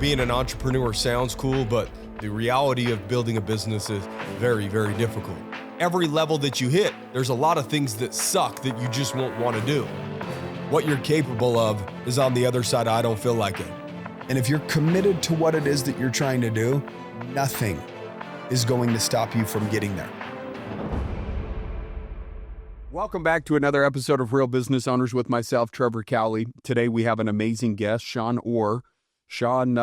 being an entrepreneur sounds cool, but the reality of building a business is very, very difficult. Every level that you hit, there's a lot of things that suck that you just won't want to do. What you're capable of is on the other side. I don't feel like it. And if you're committed to what it is that you're trying to do, nothing is going to stop you from getting there. Welcome back to another episode of Real Business Owners with myself, Trevor Cowley. Today we have an amazing guest, Shawn Orr. Shawn,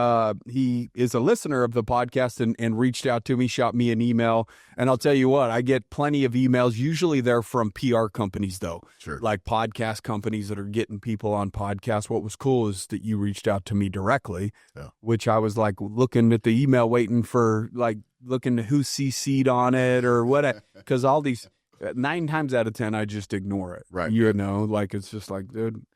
he is a listener of the podcast and reached out to me, shot me an email. And I'll tell you what, I get plenty of emails. Usually they're from PR companies, though. Sure. Like podcast companies that are getting people on podcasts. What was cool is that you reached out to me directly, which I was like looking at the email, waiting for looking at who CC'd on it or what, because all these, 9 times out of 10, I just ignore it. Right. You know, like it's just like, dude,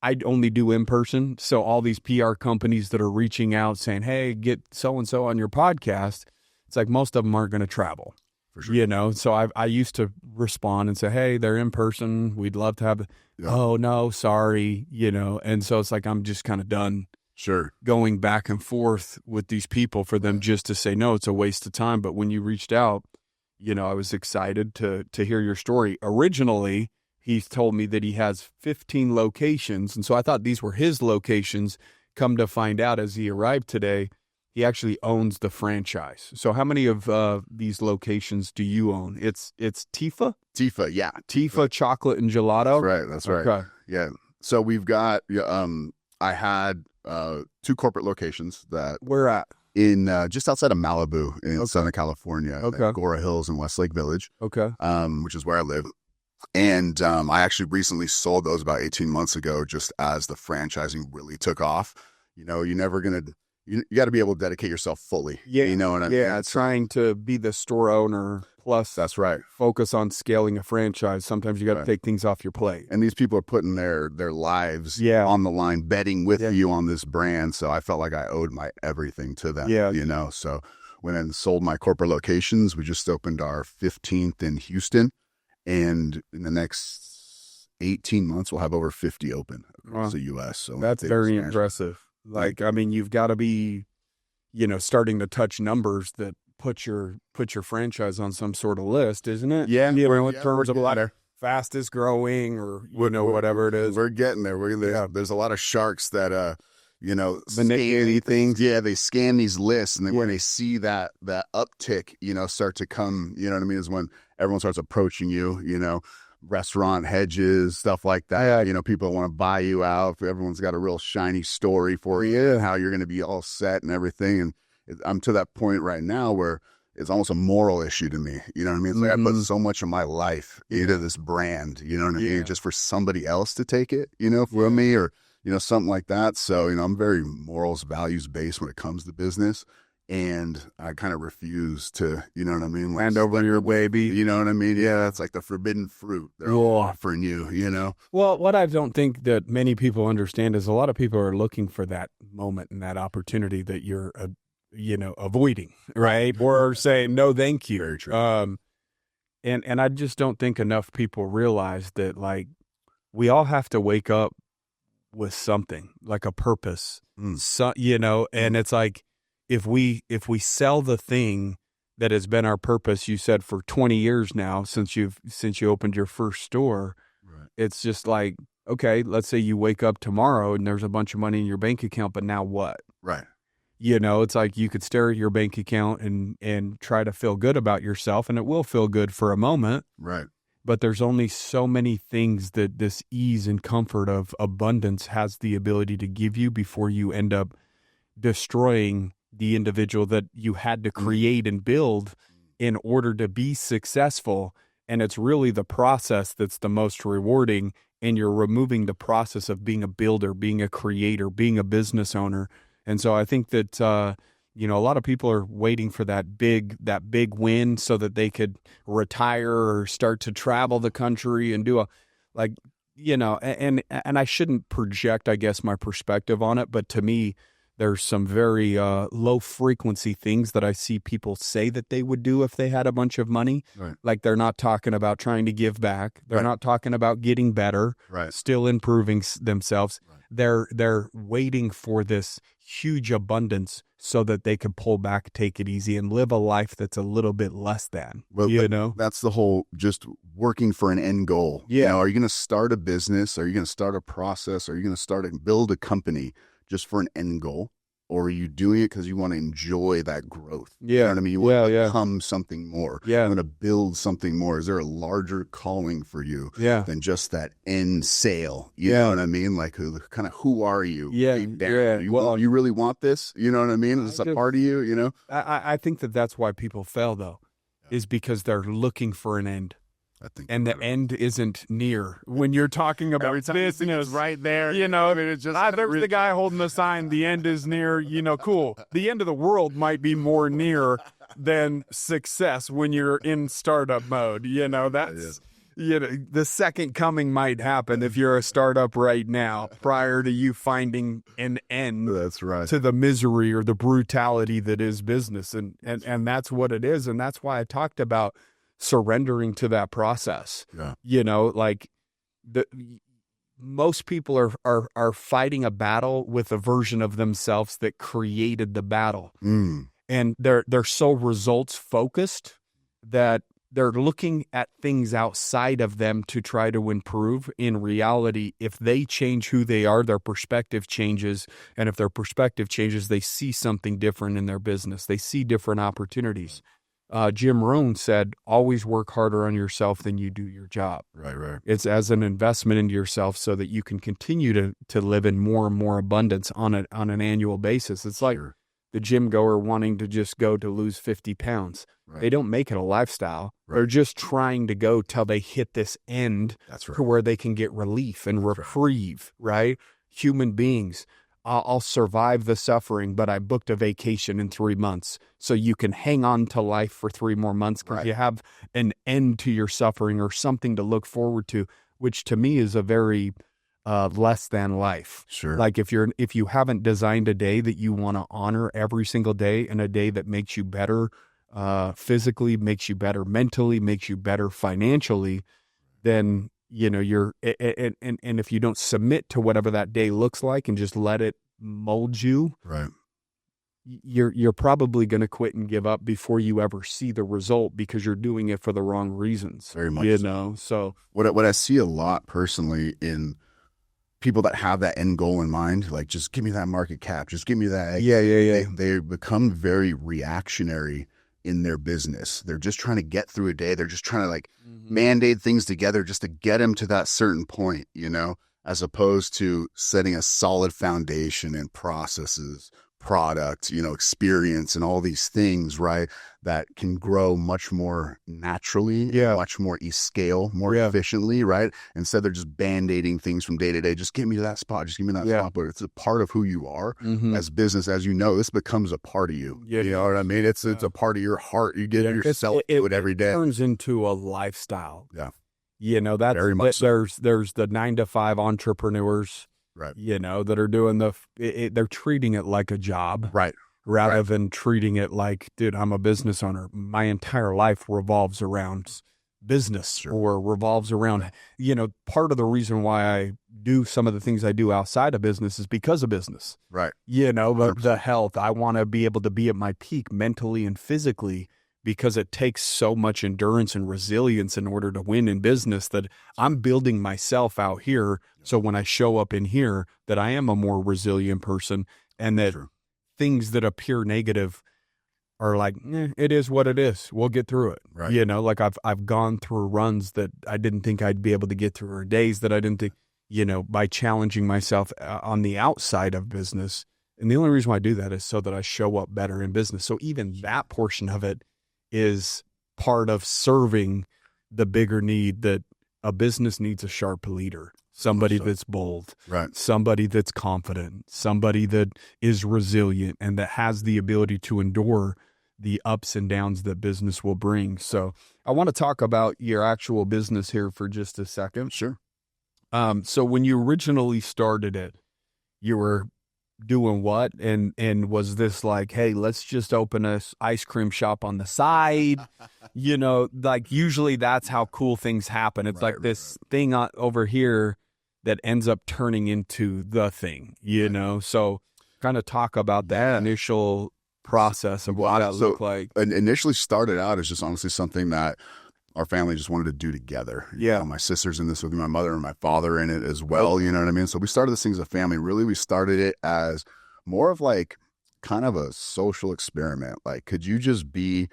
I only do in person. So all these PR companies that are reaching out saying, hey, get so-and-so on your podcast, it's like most of them aren't going to travel, for sure. You know? So I used to respond and say, hey, they're in person. We'd love to have, oh no, sorry. You know? And so it's like, I'm just kind of done going back and forth with these people for them just to say, no, it's a waste of time. But when you reached out, you know, I was excited to hear your story. Originally, he's told me that he has 15 locations, and so I thought these were his locations. Come to find out, as he arrived today, he actually owns the franchise. So how many of these locations do you own? It's Tifa? Tifa, yeah. Tifa Chocolate and Gelato? That's right. Okay. Yeah. So we've got, I had 2 corporate locations that... Where at? In just outside of Malibu in Southern California, Agora Hills and Westlake Village, which is where I live. And I actually recently sold those about 18 months ago, just as the franchising really took off. You know, you're never going to, you got to be able to dedicate yourself fully. Yeah. You know what I mean? Yeah. Trying to be the store owner plus that's right. Focus on scaling a franchise. Sometimes you got to take things off your plate. And these people are putting their lives on the line, betting with you on this brand. So I felt like I owed my everything to them, you know? So when I sold my corporate locations, we just opened our 15th in Houston. And in the next 18 months, we'll have over 50 open across the U.S. So that's very impressive. Like, I mean, you've got to be, you know, starting to touch numbers that put your franchise on some sort of list, isn't it? Yeah. In terms of like fastest growing or, whatever it is. We're getting there. There's a lot of sharks that, manipulate things. Yeah, they scan these lists, and then when they see that uptick, start to come, you know what I mean, is when everyone starts approaching you, restaurant hedges, stuff like that. People want to buy you out. Everyone's got a real shiny story for you, how you're going to be all set and everything. And I'm to that point right now where it's almost a moral issue to me. You know what I mean? It's like I put so much of my life into this brand, you know what I mean? Just for somebody else to take it, from me or, something like that. So, I'm very morals, values based when it comes to business. And I kind of refuse to, you know what I mean? Hand over your baby. You know what I mean? Yeah, that's like the forbidden fruit they're offering you, Well, what I don't think that many people understand is a lot of people are looking for that moment and that opportunity that you're, avoiding, right? Or saying, no, thank you. Very true. And I just don't think enough people realize that, like, we all have to wake up with something, like a purpose, and it's like, if we sell the thing that has been our purpose, you said for 20 years now, since you opened your first store, it's just like, okay, let's say you wake up tomorrow and there's a bunch of money in your bank account, but now what? Right. It's like you could stare at your bank account and try to feel good about yourself, and it will feel good for a moment. Right. But there's only so many things that this ease and comfort of abundance has the ability to give you before you end up destroying the individual that you had to create and build in order to be successful. And it's really the process that's the most rewarding. And you're removing the process of being a builder, being a creator, being a business owner. And so I think that, a lot of people are waiting for that big win so that they could retire or start to travel the country and do and I shouldn't project, I guess, my perspective on it. But to me, there's some very low frequency things that I see people say that they would do if they had a bunch of money. Right. Like they're not talking about trying to give back. They're not talking about getting better, still improving themselves. Right. they're waiting for this huge abundance so that they can pull back, take it easy, and live a life that's a little bit less than, That's the whole, just working for an end goal. Yeah. Are you going to start a business? Are you going to start a process? Are you going to build a company just for an end goal? Or are you doing it because you want to enjoy that growth? Yeah. You know what I mean? You want to become something more. Yeah. You want to build something more. Is there a larger calling for you than just that end sale? You know what I mean? Like, who are you? Yeah. You really want this? You know what I mean? Is this a part of you? I think that's why people fail, though, is because they're looking for an end. And the end isn't near. When you're talking about business, right there, it's just there's the guy holding the sign. The end is near. Cool. The end of the world might be more near than success when you're in startup mode. That's the second coming might happen if you're a startup right now, prior to you finding an end. That's right. To the misery or the brutality that is business, and that's what it is, and that's why I talked about surrendering to that process. Most people are fighting a battle with a version of themselves that created the battle. And they're so results focused that they're looking at things outside of them to try to improve. In reality, if they change who they are, their perspective changes. And if their perspective changes, they see something different in their business. They see different opportunities. Jim Rohn said, always work harder on yourself than you do your job. Right. It's as an investment into yourself so that you can continue to live in more and more abundance on an annual basis. It's like the gym goer wanting to just go to lose 50 pounds. Right. They don't make it a lifestyle. Right. They're just trying to go till they hit this end to where they can get relief and reprieve, right? Human beings. I'll survive the suffering, but I booked a vacation in 3 months. So you can hang on to life for 3 more months because you have an end to your suffering or something to look forward to, which to me is a very less than life. Sure. Like if you haven't designed a day that you want to honor every single day, and a day that makes you better physically, makes you better mentally, makes you better financially, then you're, and if you don't submit to whatever that day looks like and just let it mold you, right, you're probably going to quit and give up before you ever see the result because you're doing it for the wrong reasons. Very much. So what I see a lot personally in people that have that end goal in mind, like, just give me that market cap, just give me that. Yeah. They become very reactionary in their business. They're just trying to get through a day. They're just trying to mandate things together just to get them to that certain point, as opposed to setting a solid foundation and processes, product, experience, and all these things, right, that can grow much more naturally, much more scale, more efficiently, right? Instead, they're just band-aiding things from day to day. Just give me that spot. Just give me that spot. But it's a part of who you are as business. As this becomes a part of you. You know what I mean? It's a part of your heart. You get yourself to it every day. It turns into a lifestyle. Yeah. That's very much so. There's the 9-to-5 entrepreneurs, right, that are doing they're treating it like a job, right, rather than treating it like, dude, I'm a business owner. My entire life revolves around business, or revolves around, part of the reason why I do some of the things I do outside of business is because of business, right? The health, I want to be able to be at my peak mentally and physically, because it takes so much endurance and resilience in order to win in business, that I'm building myself out here. So when I show up in here, that I am a more resilient person, and that things that appear negative are like, it is what it is. We'll get through it. Right. Like I've gone through runs that I didn't think I'd be able to get through, or days that I didn't think, by challenging myself on the outside of business. And the only reason why I do that is so that I show up better in business. So even that portion of it is part of serving the bigger need that a business needs: a sharp leader, somebody that's bold, right, somebody that's confident, somebody that is resilient and that has the ability to endure the ups and downs that business will bring. So I want to talk about your actual business here for just a second. Sure. So when you originally started it, you were doing what? And was this like, hey, let's just open a ice cream shop on the side? Like usually that's how cool things happen. It's like this thing over here that ends up turning into the thing, you know? So kind of talk about that initial process of what that looked like. Initially started out as just honestly something that our family just wanted to do together. Yeah. You know, my sister's in this with me, my mother and my father in it as well. You know what I mean? So we started this thing as a family. Really, we started it as more of like kind of a social experiment. Like, could you just be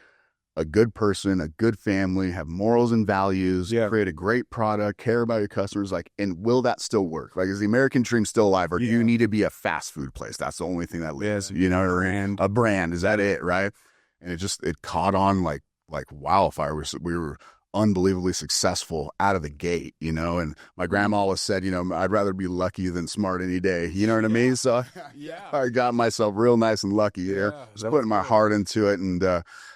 a good person, a good family, have morals and values, create a great product, care about your customers, like, and will that still work? Like, is the American dream still alive, or do you need to be a fast food place? That's the only thing that lives, you know, a brand. Is that it, right? And it caught on like wildfire. We were unbelievably successful out of the gate, you know, and my grandma always said, you know, I'd rather be lucky than smart any day. You know what I mean? So I got myself real nice and lucky there. Just putting my heart into it. And,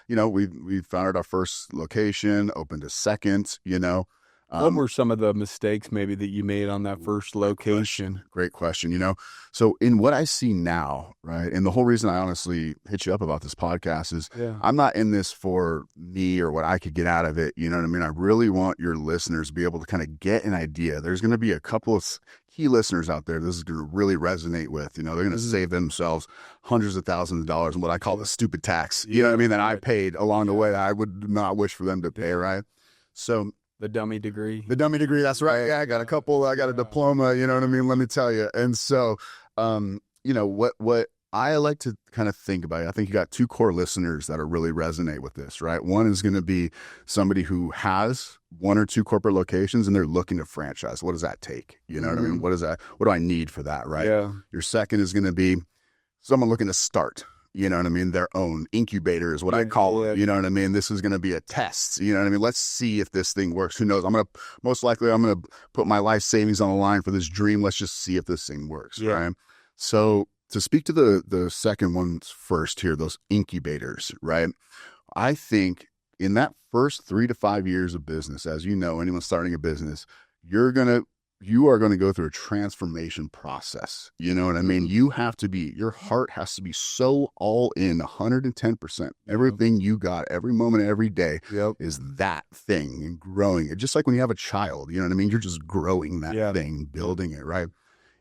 you know, we founded our first location, opened a second, you know. What were some of the mistakes maybe that you made on that first location? Great question. You know, so in what I see now, right, and the whole reason I honestly hit you up about this podcast is I'm not in this for me or what I could get out of it. You know what I mean? I really want your listeners to be able to kind of get an idea. There's going to be a couple of key listeners out there this is going to really resonate with. You know, they're going to save themselves hundreds of thousands of dollars in what I call the stupid tax. You know what I mean? That I paid along the way that I would not wish for them to pay, right? So the dummy degree. That's right. Yeah, I got a diploma, you know what I mean? Let me tell you. And so, you know, what I like to kind of think about, I think you got two core listeners that'll really resonate with this, right? One is going to be somebody who has one or two corporate locations and they're looking to franchise. What does that take? You know what I mean? What do I need for that, right? Yeah. Your second is going to be someone looking to start. You know what I mean? Their own incubator is what I call it. You know what I mean? This is going to be a test. You know what I mean? Let's see if this thing works. Who knows? Most likely I'm going to put my life savings on the line for this dream. Let's just see if this thing works. Right. So to speak to the second ones first here, those incubators, right? I think in that first 3 to 5 years of business, as you know, anyone starting a business, you are going to go through a transformation process. You know what I mean? Your heart has to be so all in 110%. Everything you got, every moment, every day is that thing and growing it. Just like when you have a child, you know what I mean? You're just growing that thing, building it, right?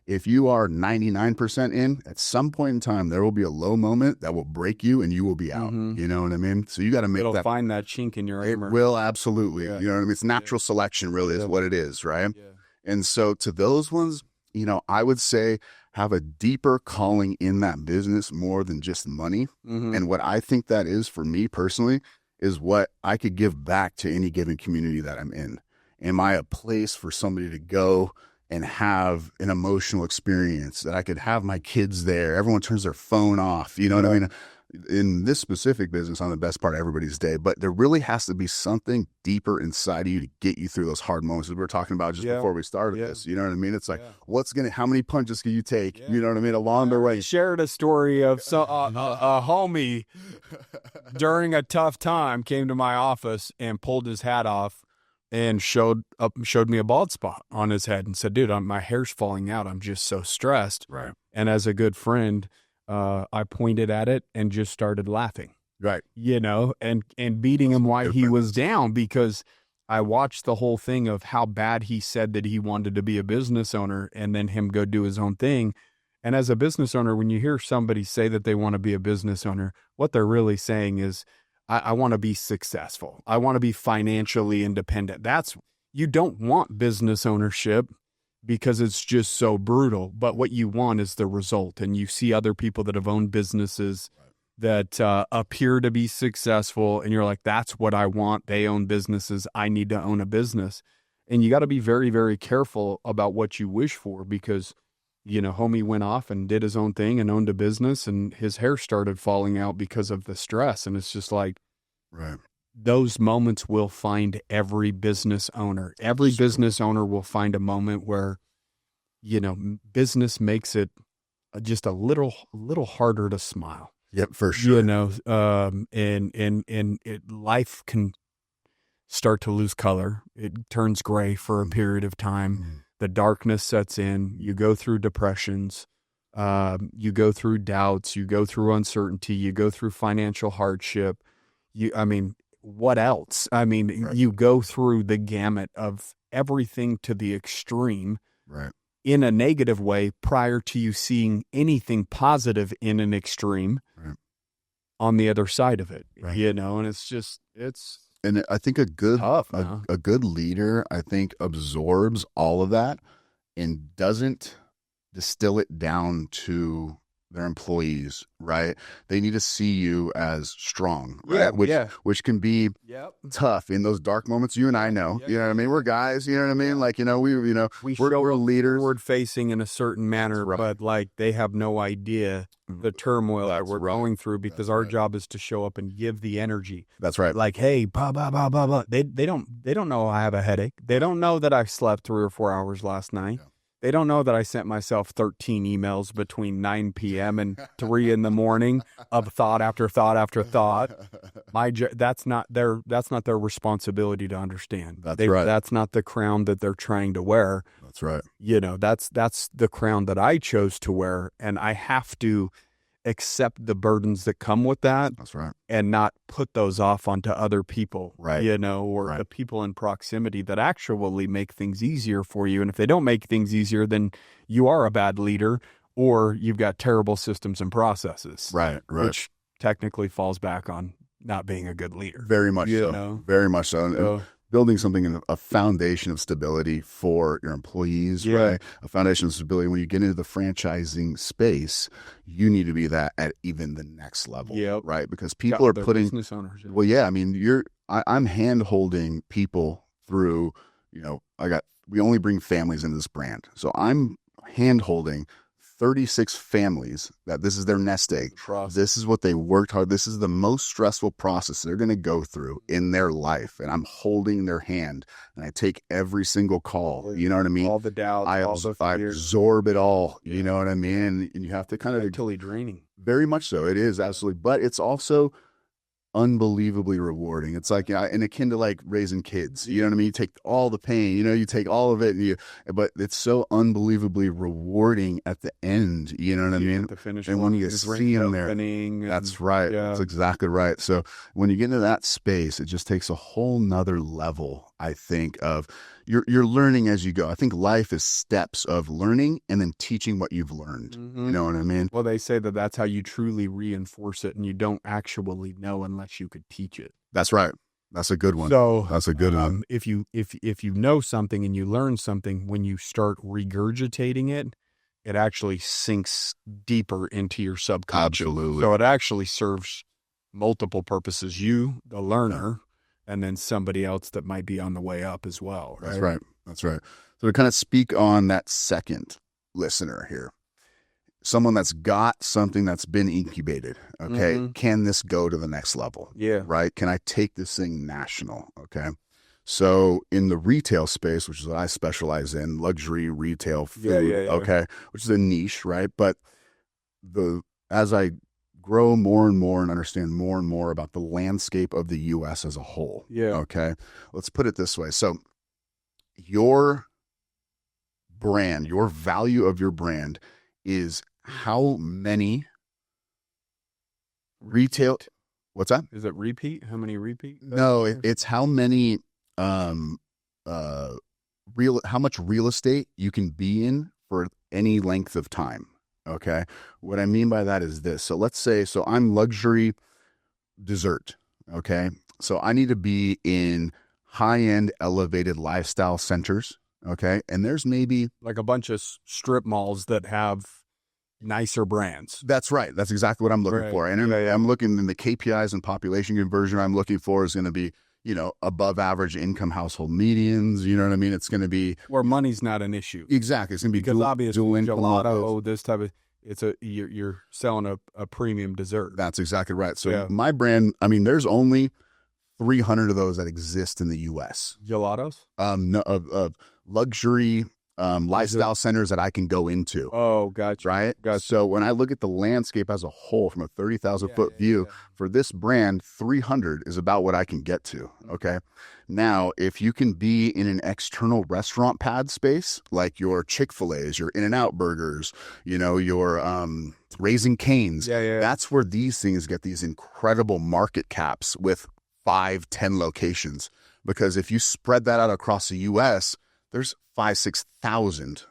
If you are 99% in, at some point in time, there will be a low moment that will break you and you will be out. You know what I mean? So you got to make It'll find that chink in your armor. It will, absolutely. You know what I mean? It's natural selection really is what it is, right? Yeah. And so to those ones, you know, I would say have a deeper calling in that business more than just money. And what I think that is for me personally is what I could give back to any given community that I'm in. Am I a place for somebody to go and have an emotional experience that I could have my kids there? Everyone turns their phone off. You know what I mean? In this specific business, I'm the best part of everybody's day, but there really has to be something deeper inside of you to get you through those hard moments that we were talking about just before we started this. You know what I mean? It's like, how many punches can you take? You know what I mean? Along the way. I shared a story of a homie during a tough time came to my office and pulled his hat off and showed me a bald spot on his head and said, dude, my hair's falling out. I'm just so stressed. Right. And as a good friend, I pointed at it and just started laughing. Right. You know, and beating him while he was down, because I watched the whole thing of how bad he said that he wanted to be a business owner and then him go do his own thing. And as a business owner, when you hear somebody say that they want to be a business owner, what they're really saying is, I want to be successful. I want to be financially independent. You don't want business ownership because it's just so brutal. But what you want is the result. And you see other people that have owned businesses that appear to be successful. And you're like, that's what I want. They own businesses. I need to own a business. And you got to be very, very careful about what you wish for, because, you know, homie went off and did his own thing and owned a business and his hair started falling out because of the stress. And it's just like, those moments will find every business owner. Every business owner will find a moment where, you know, business makes it just a little harder to smile. Yep, for sure. You know, life can start to lose color. It turns gray for a period of time. The darkness sets in. You go through depressions. You go through doubts. You go through uncertainty. You go through financial hardship. What else? You go through the gamut of everything to the extreme. Right. in a negative way prior to you seeing anything positive in an extreme on the other side of it, you know, and and I think a good tough, a good leader, I think, absorbs all of that and doesn't distill it down to their employees, right? They need to see you as strong, right? Which can be tough in those dark moments. You and I know, you know what I mean? We're guys, you know what I mean? Like, we're leaders. Forward facing in a certain manner, but like they have no idea the turmoil that we're going through, because our job is to show up and give the energy. That's right. Like, hey, blah, blah, blah, blah, blah. They don't know I have a headache. They don't know that I slept 3 or 4 hours last night. Yeah. They don't know that I sent myself 13 emails between 9 p.m. and 3 in the morning of thought after thought after thought. That's not their responsibility to understand. That's not the crown that they're trying to wear. That's right. You know, that's the crown that I chose to wear, and I have to accept the burdens that come with that. That's right. And not put those off onto other people, right? You know, or the people in proximity that actually make things easier for you. And if they don't make things easier, then you are a bad leader, or you've got terrible systems and processes. Right. Which technically falls back on not being a good leader. Very much so. Know? Very much so. And building something in a foundation of stability for your employees, right? A foundation of stability. When you get into the franchising space, you need to be that at even the next level, right? Because people are putting business owners. Well, yeah. I mean, I'm hand holding people through. You know, we only bring families into this brand, so I'm hand holding 36 families that this is their nest egg. Trust. This is what they worked hard. This is the most stressful process they're going to go through in their life. And I'm holding their hand, and I take every single call. You know what I mean? All the doubts, I absorb it all. You know what I mean? And you have to kind of mentally draining. Very much so. It is absolutely, but it's also unbelievably rewarding. It's like, and akin to like raising kids, you know what I mean? You take all the pain, you take all of it, but it's so unbelievably rewarding at the end, you know what I mean? The finish and when you see them there, that's right. Yeah. That's exactly right. So when you get into that space, it just takes a whole nother level, I think, of you're learning as you go. I think life is steps of learning and then teaching what you've learned. Mm-hmm. You know what I mean? Well, they say that that's how you truly reinforce it, and you don't actually know unless you could teach it. That's right. That's a good one. So that's a good one. If you know something and you learn something, when you start regurgitating it, it actually sinks deeper into your subconscious. Absolutely. So it actually serves multiple purposes. You, the learner, and then somebody else that might be on the way up as well. Right? That's right. That's right. So to kind of speak on that second listener here, someone that's got something that's been incubated. Okay. Mm-hmm. Can this go to the next level? Yeah. Right. Can I take this thing national? Okay. So in the retail space, which is what I specialize in, luxury retail food. Yeah. Okay. Which is a niche, right? But as I grow more and more and understand more and more about the landscape of the U.S. as a whole. Yeah. Okay. Let's put it this way. So your brand, your value of your brand is how many retail, what's that? Is it repeat? How many repeat? No, it's how many, how much real estate you can be in for any length of time. Okay. What I mean by that is this. So let's say, I'm luxury dessert. Okay. So I need to be in high-end elevated lifestyle centers. Okay. And there's maybe like a bunch of strip malls that have nicer brands. That's right. That's exactly what I'm looking for. And I'm looking in the KPIs and population conversion I'm looking for is going to be, above average income household medians. You know what I mean? It's going to be where money's not an issue. Exactly. It's going to be because obviously gelato, this type of, you're selling a premium dessert. That's exactly right. So my brand, there's only 300 of those that exist in the U.S. Gelatos? No, of luxury lifestyle centers that I can go into. Oh, gotcha. Right? Gotcha. So when I look at the landscape as a whole from a 30,000 foot view, for this brand, 300 is about what I can get to. Okay. Now, if you can be in an external restaurant pad space, like your Chick-fil-A's, your In-N-Out burgers, your Raising Cane's, that's where these things get these incredible market caps with 5-10 locations. Because if you spread that out across the U.S., there's 5,000-6,000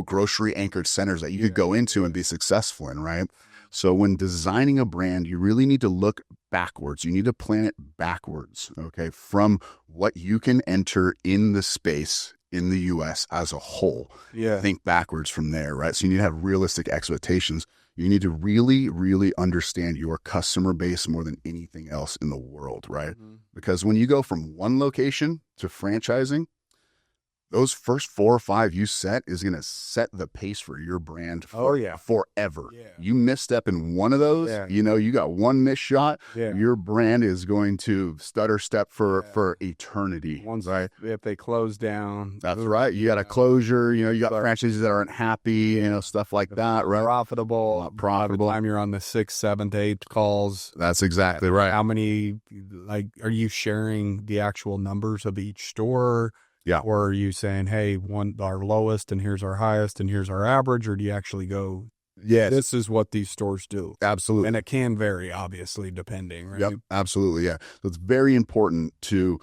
grocery anchored centers that you could go into and be successful in, right? So when designing a brand, you really need to look backwards. You need to plan it backwards, okay, from what you can enter in the space in the US as a whole. Yeah. Think backwards from there, right? So you need to have realistic expectations. You need to really, really understand your customer base more than anything else in the world, right? Because when you go from one location to franchising, those first 4 or 5 you set is going to set the pace for your brand forever. Yeah. You misstep in one of those, you got one missed shot, your brand is going to stutter step for eternity. Once, right? if they close down. That's right. You got a closure, you got franchises that aren't happy, stuff like that, right? Profitable. By the time you're on the 6th, 7th, 8th calls. That's exactly right. How many, are you sharing the actual numbers of each store? Yeah. Or are you saying, hey, our lowest and here's our highest and here's our average? Or do you actually go, this is what these stores do? Absolutely. And it can vary, obviously, depending, right? Yep, absolutely, yeah. So it's very important to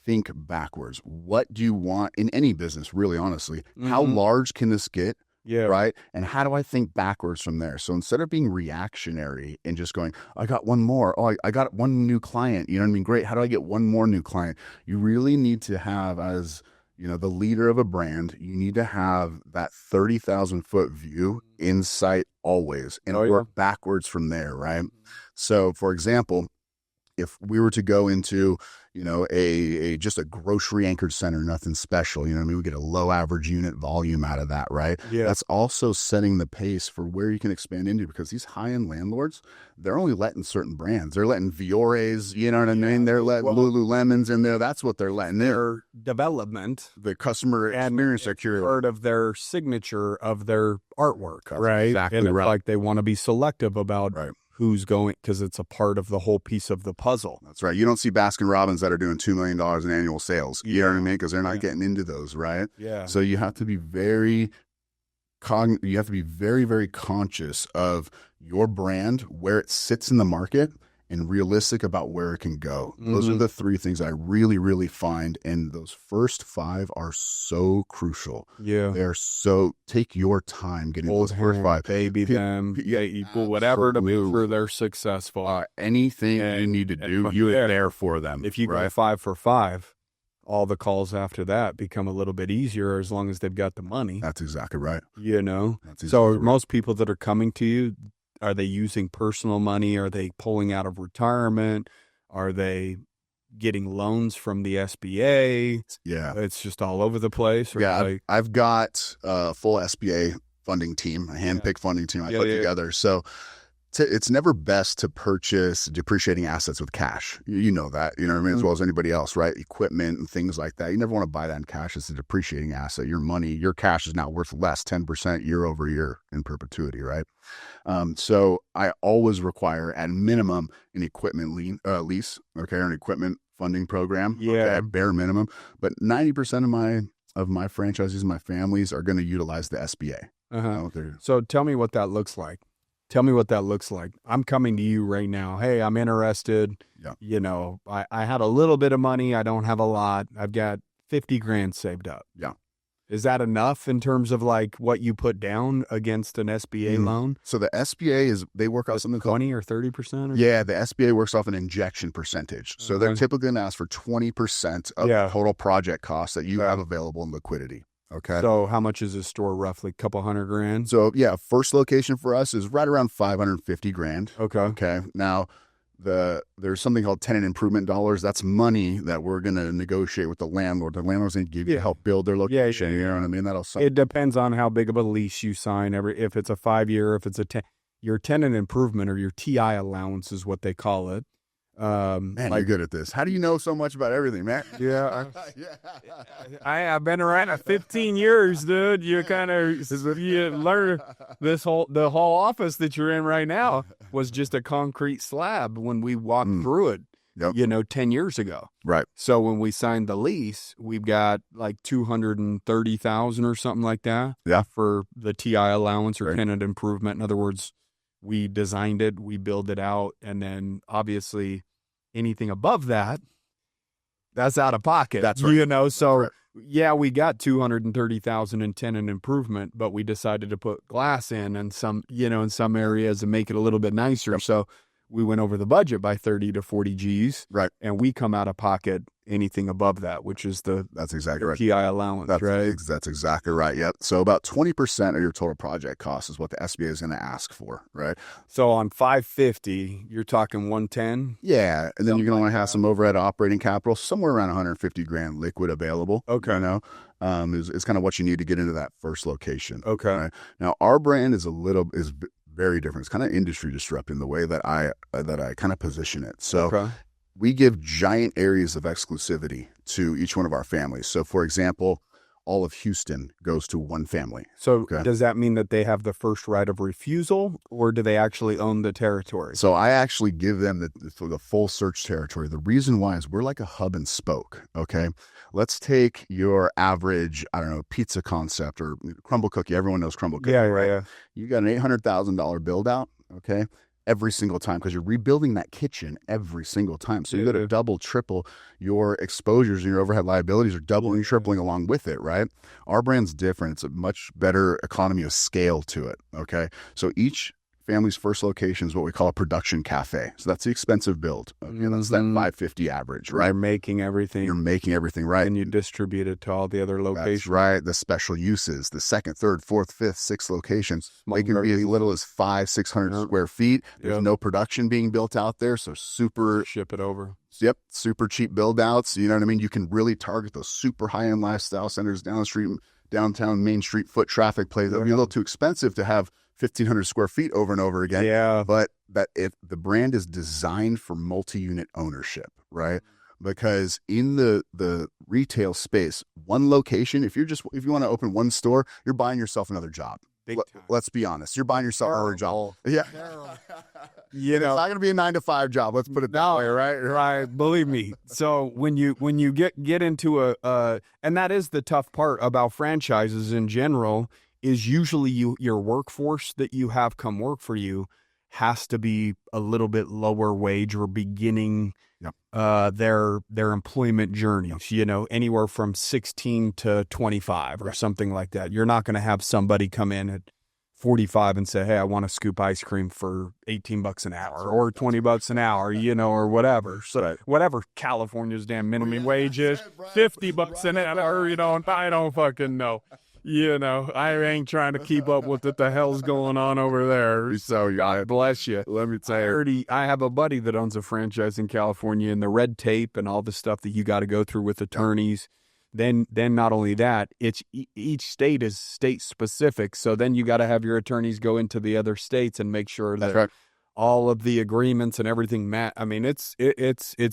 think backwards. What do you want in any business, really, honestly? How large can this get? Yeah. Right. And how do I think backwards from there? So instead of being reactionary and just going, I got one more. Oh, I got one new client. You know what I mean? Great. How do I get one more new client? You really need to have, as the leader of a brand, you need to have that 30,000 foot view in sight always and work backwards from there. Right. So, for example, if we were to go into, just a grocery anchored center, nothing special, we get a low average unit volume out of that, right? Yeah. That's also setting the pace for where you can expand into, because these high-end landlords, they're only letting certain brands. They're letting Viores, you know what I mean? They're letting Lululemons in there. That's what they're letting. Their development, the customer experience security, part of their signature of their artwork, That's right? exactly and it's right. like they want to be selective about who's going, because it's a part of the whole piece of the puzzle. That's right. You don't see Baskin Robbins that are doing $2 million in annual sales. You know what I mean? Because they're not getting into those, right? Yeah. So you have to be very very conscious of your brand, where it sits in the market, and realistic about where it can go. Those are the 3 things I really, really find. And those first 5 are so crucial. Yeah. They're so, take your time getting those first 5. Baby them, equal whatever to make sure they're successful. Anything you need to do, you're there for them. If you go 5 for 5, all the calls after that become a little bit easier as long as they've got the money. That's exactly right. That's exactly most people that are coming to you, are they using personal money? Are they pulling out of retirement? Are they getting loans from the SBA? Yeah. It's just all over the place. Yeah. I've got a full SBA funding team, a hand-picked funding team I put together. So it's never best to purchase depreciating assets with cash. You know that, what I mean, as well as anybody else, right? Equipment and things like that. You never want to buy that in cash. It's a depreciating asset. Your money, your cash is now worth less, 10% year over year in perpetuity, right? So I always require at minimum an equipment lease, okay, or an equipment funding program, okay, bare minimum. But 90% of my franchises, my families are going to utilize the SBA. So tell me what that looks like. I'm coming to you right now. Hey, I'm interested. Yeah. I had a little bit of money. I don't have a lot. I've got 50 grand saved up. Yeah. Is that enough in terms of like what you put down against an SBA loan? So the SBA they work off something called 20 or 30%? Yeah, the SBA works off an injection percentage. So they're typically going to ask for 20% of the total project costs that you have available in liquidity. Okay. So how much is a store roughly? Couple $100,000? So first location for us is right around $550,000. Okay. Now there's something called tenant improvement dollars. That's money that we're going to negotiate with the landlord. The landlord's going to give you to help build their location. You know what I mean? It depends on how big of a lease you sign. If it's a 5-year, if it's your tenant improvement or your TI allowance is what they call it. Man, you're good at this. How do you know so much about everything, man? I've been around 15 years, dude. You kind of learn the whole office that you're in right now was just a concrete slab when we walked through it. 10 years ago. Right. So when we signed the lease, we've got like $230,000 or something like that. Yeah. For the TI allowance or tenant improvement. In other words, we designed it, we build it out, and then obviously anything above that, that's out of pocket. That's right. So yeah, we got 230,000 in tenant improvement, but we decided to put glass in some, in some areas and make it a little bit nicer. Yep. So we went over the budget by 30 to 40 G's. Right. And we come out of pocket anything above that, which is that's exactly right. PI allowance, right? That's exactly right. Yep. So about 20% of your total project cost is what the SBA is going to ask for, right? So on 550, you're talking 110. Yeah, and then you're going to want to have some overhead operating capital, somewhere around 150 grand liquid available. Okay. Is kind of what you need to get into that first location. Okay. Right? Now our brand is very different. It's kind of industry disrupting the way that I kind of position it. So we give giant areas of exclusivity to each one of our families. So for example, all of Houston goes to one family. So does that mean that they have the first right of refusal, or do they actually own the territory? So I actually give them the full search territory. The reason why is we're like a hub and spoke. Okay. Let's take your average, I don't know, pizza concept or crumble cookie. Everyone knows crumble cookie. Yeah, right? yeah. You got an $800,000 build out. Okay. Every single time, because you're rebuilding that kitchen every single time. So you got to double, triple your exposures and your overhead liabilities are doubling, tripling along with it, right? Our brand's different. It's a much better economy of scale to it, okay? So each family's first location is what we call a production cafe. So that's the expensive build. Okay? That's that 550 average, right? You're making everything right. And you distribute it to all the other locations. That's right. The special uses, the second, third, fourth, fifth, sixth locations. They can be as little as 500-600 square feet. There's no production being built out there. So super. Ship it over. Yep. Super cheap build outs. You know what I mean? You can really target those super high end lifestyle centers downtown Main Street foot traffic plays. That would be a little too expensive to have 1,500 square feet over and over again. Yeah. But if the brand is designed for multi-unit ownership, right? Because in the retail space, one location, if you want to open one store, you're buying yourself another job. Let's be honest. You're buying yourself another job. Yeah. It's not going to be a 9-to-5 job. Let's put it that way, right? Right. Believe me. So when you get into and that is the tough part about franchises in general, is usually your workforce that you have come work for you has to be a little bit lower wage or beginning their employment journeys, anywhere from 16 to 25 or something like that. You're not going to have somebody come in at 45 and say, hey, I want to scoop ice cream for $18 an hour or $20 an hour, or whatever. So whatever California's damn minimum wage is, $50 an hour, I don't fucking know. I ain't trying to keep up with what the hell's going on over there. So God bless you. Let me tell you, I have a buddy that owns a franchise in California, and the red tape and all the stuff that you got to go through with attorneys. Then not only that, it's each state is state specific. So then you got to have your attorneys go into the other states and make sure that all of the agreements and everything I mean, it's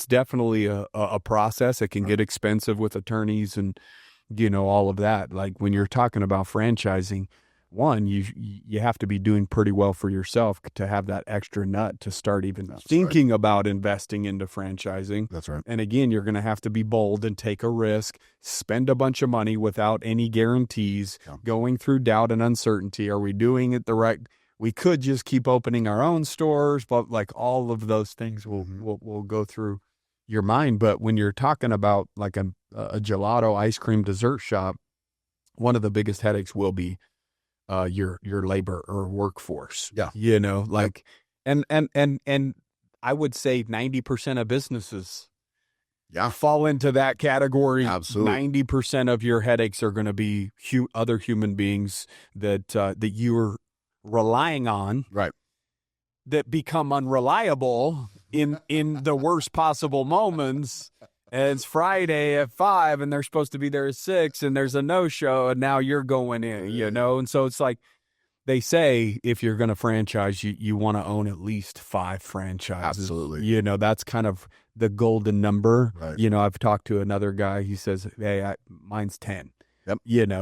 definitely a process. It can get expensive with attorneys and all of that. Like when you're talking about franchising, one, you have to be doing pretty well for yourself to have that extra nut to start even thinking about investing into franchising. That's right. And again, you're going to have to be bold and take a risk, spend a bunch of money without any guarantees, going through doubt and uncertainty. Are we doing it the right? We could just keep opening our own stores, but like all of those things will go through your mind. But when you're talking about like a gelato ice cream dessert shop, one of the biggest headaches will be your labor or workforce. And I would say 90% of businesses fall into that category. Absolutely. 90% of your headaches are going to be other human beings that you're relying on, right, that become unreliable in the worst possible moments. And it's Friday at 5 and they're supposed to be there at 6 and there's a no-show and now you're going in, And so it's like they say, if you're going to franchise, you want to own at least 5 franchises. Absolutely. That's kind of the golden number. Right. I've talked to another guy. He says, hey, mine's 10,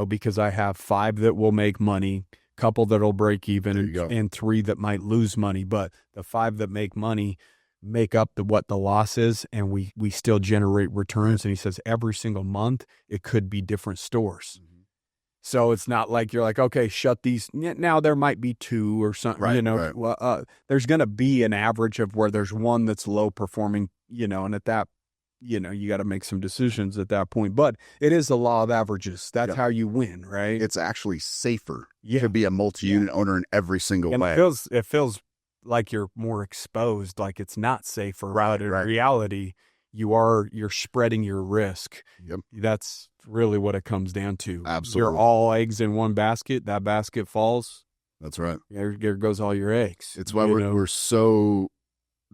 because I have 5 that will make money, couple that'll break even, and 3 that might lose money. But the 5 that make money make up what the loss is, and we still generate returns. And he says every single month it could be different stores. So it's not like you're like, okay, shut these. Now there might be 2 or something, Well, there's going to be an average of where there's one that's low performing, and at that, you got to make some decisions at that point. But it is the law of averages. That's how you win, right? It's actually safer to be a multi-unit owner in every single way. It feels like you're more exposed, like it's not safer. Right, But in right. reality, you're spreading your risk. Yep. That's really what it comes down to. Absolutely. You're all eggs in one basket. That basket falls. That's right. There goes all your eggs. It's why we're so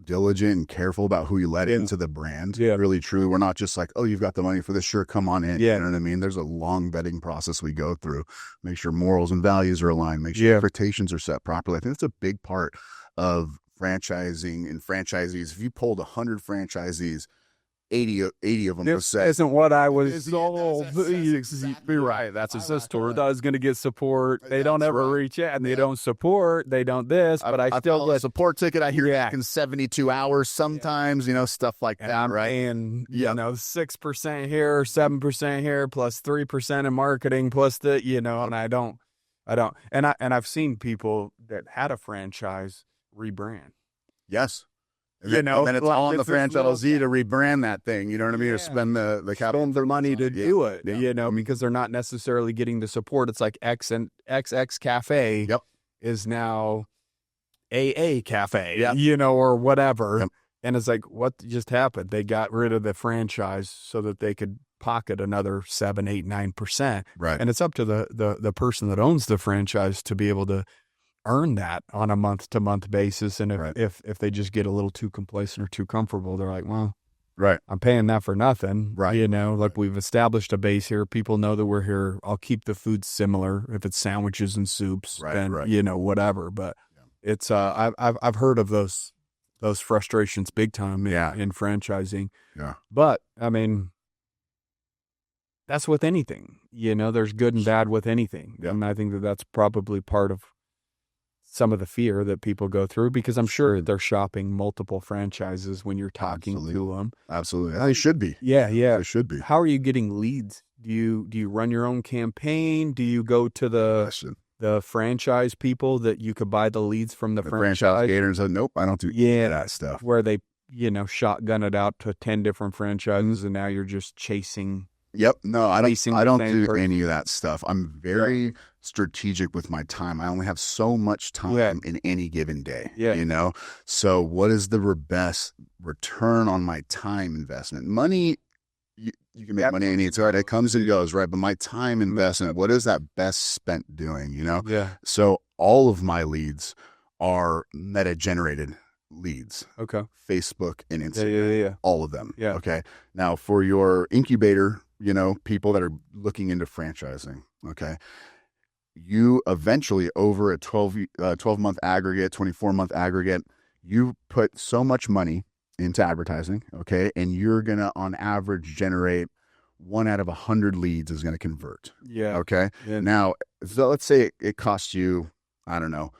diligent and careful about who you let into the brand. Yeah. Really, truly. We're not just like, oh, you've got the money for this, sure, come on in. Yeah. You know what I mean? There's a long vetting process we go through. Make sure morals and values are aligned. Make sure expectations are set properly. I think that's a big part of franchising and franchisees. If you polled 100 franchisees, 80 of them would say, isn't what I was told. Be right. That's a sister. I was going to get support. They don't ever reach out, and they don't support. They don't this, but I still get a support ticket. I hear back in 72 hours sometimes, stuff like that, right? And 6% here, 7% here, plus 3% in marketing, plus and I don't, and I've seen people that had a franchise rebrand. Yes. And then it's on the franchisee to rebrand that thing. You know what I mean? Or spend the capital, spend their money to do it. Because they're not necessarily getting the support. It's like X and XX Cafe is now AA Cafe, or whatever. Yep. And it's like, what just happened? They got rid of the franchise so that they could pocket another 7, 8, 9%. Right. And it's up to the person that owns the franchise to be able to earn that on a month-to-month basis. And if they just get a little too complacent or too comfortable, they're like, well, I'm paying that for nothing. Right. Like we've established a base here. People know that we're here. I'll keep the food similar if it's sandwiches and soups and whatever. But it's I've heard of those frustrations big time in franchising. Yeah. But I mean, that's with anything. There's good and bad with anything. Yeah. And I think that's probably part of some of the fear that people go through, because I'm sure they're shopping multiple franchises when you're talking to them. Absolutely. They should be. Yeah. They should be. How are you getting leads? Do you run your own campaign? Do you go to the franchise people that you could buy the leads from the franchise gators? Nope, I don't do that stuff. Where they, shotgun it out to 10 different franchises and now you're just chasing. Yep. No, I don't do any of that stuff. I'm very strategic with my time. I only have so much time in any given day. Yeah. So what is the best return on my time investment? Money, you can make money any time. It comes and goes, right? But my time investment, what is that best spent doing? Yeah. So all of my leads are meta generated leads. Okay. Facebook and Instagram. Yeah. All of them. Yeah. Okay. Now for your incubator, people that are looking into franchising, okay, you eventually over a 12-month aggregate, 24-month aggregate, you put so much money into advertising, okay, and you're going to, on average, generate 1 out of 100 leads is going to convert. Yeah. Okay. Yeah. Now, so let's say it costs you, I don't know,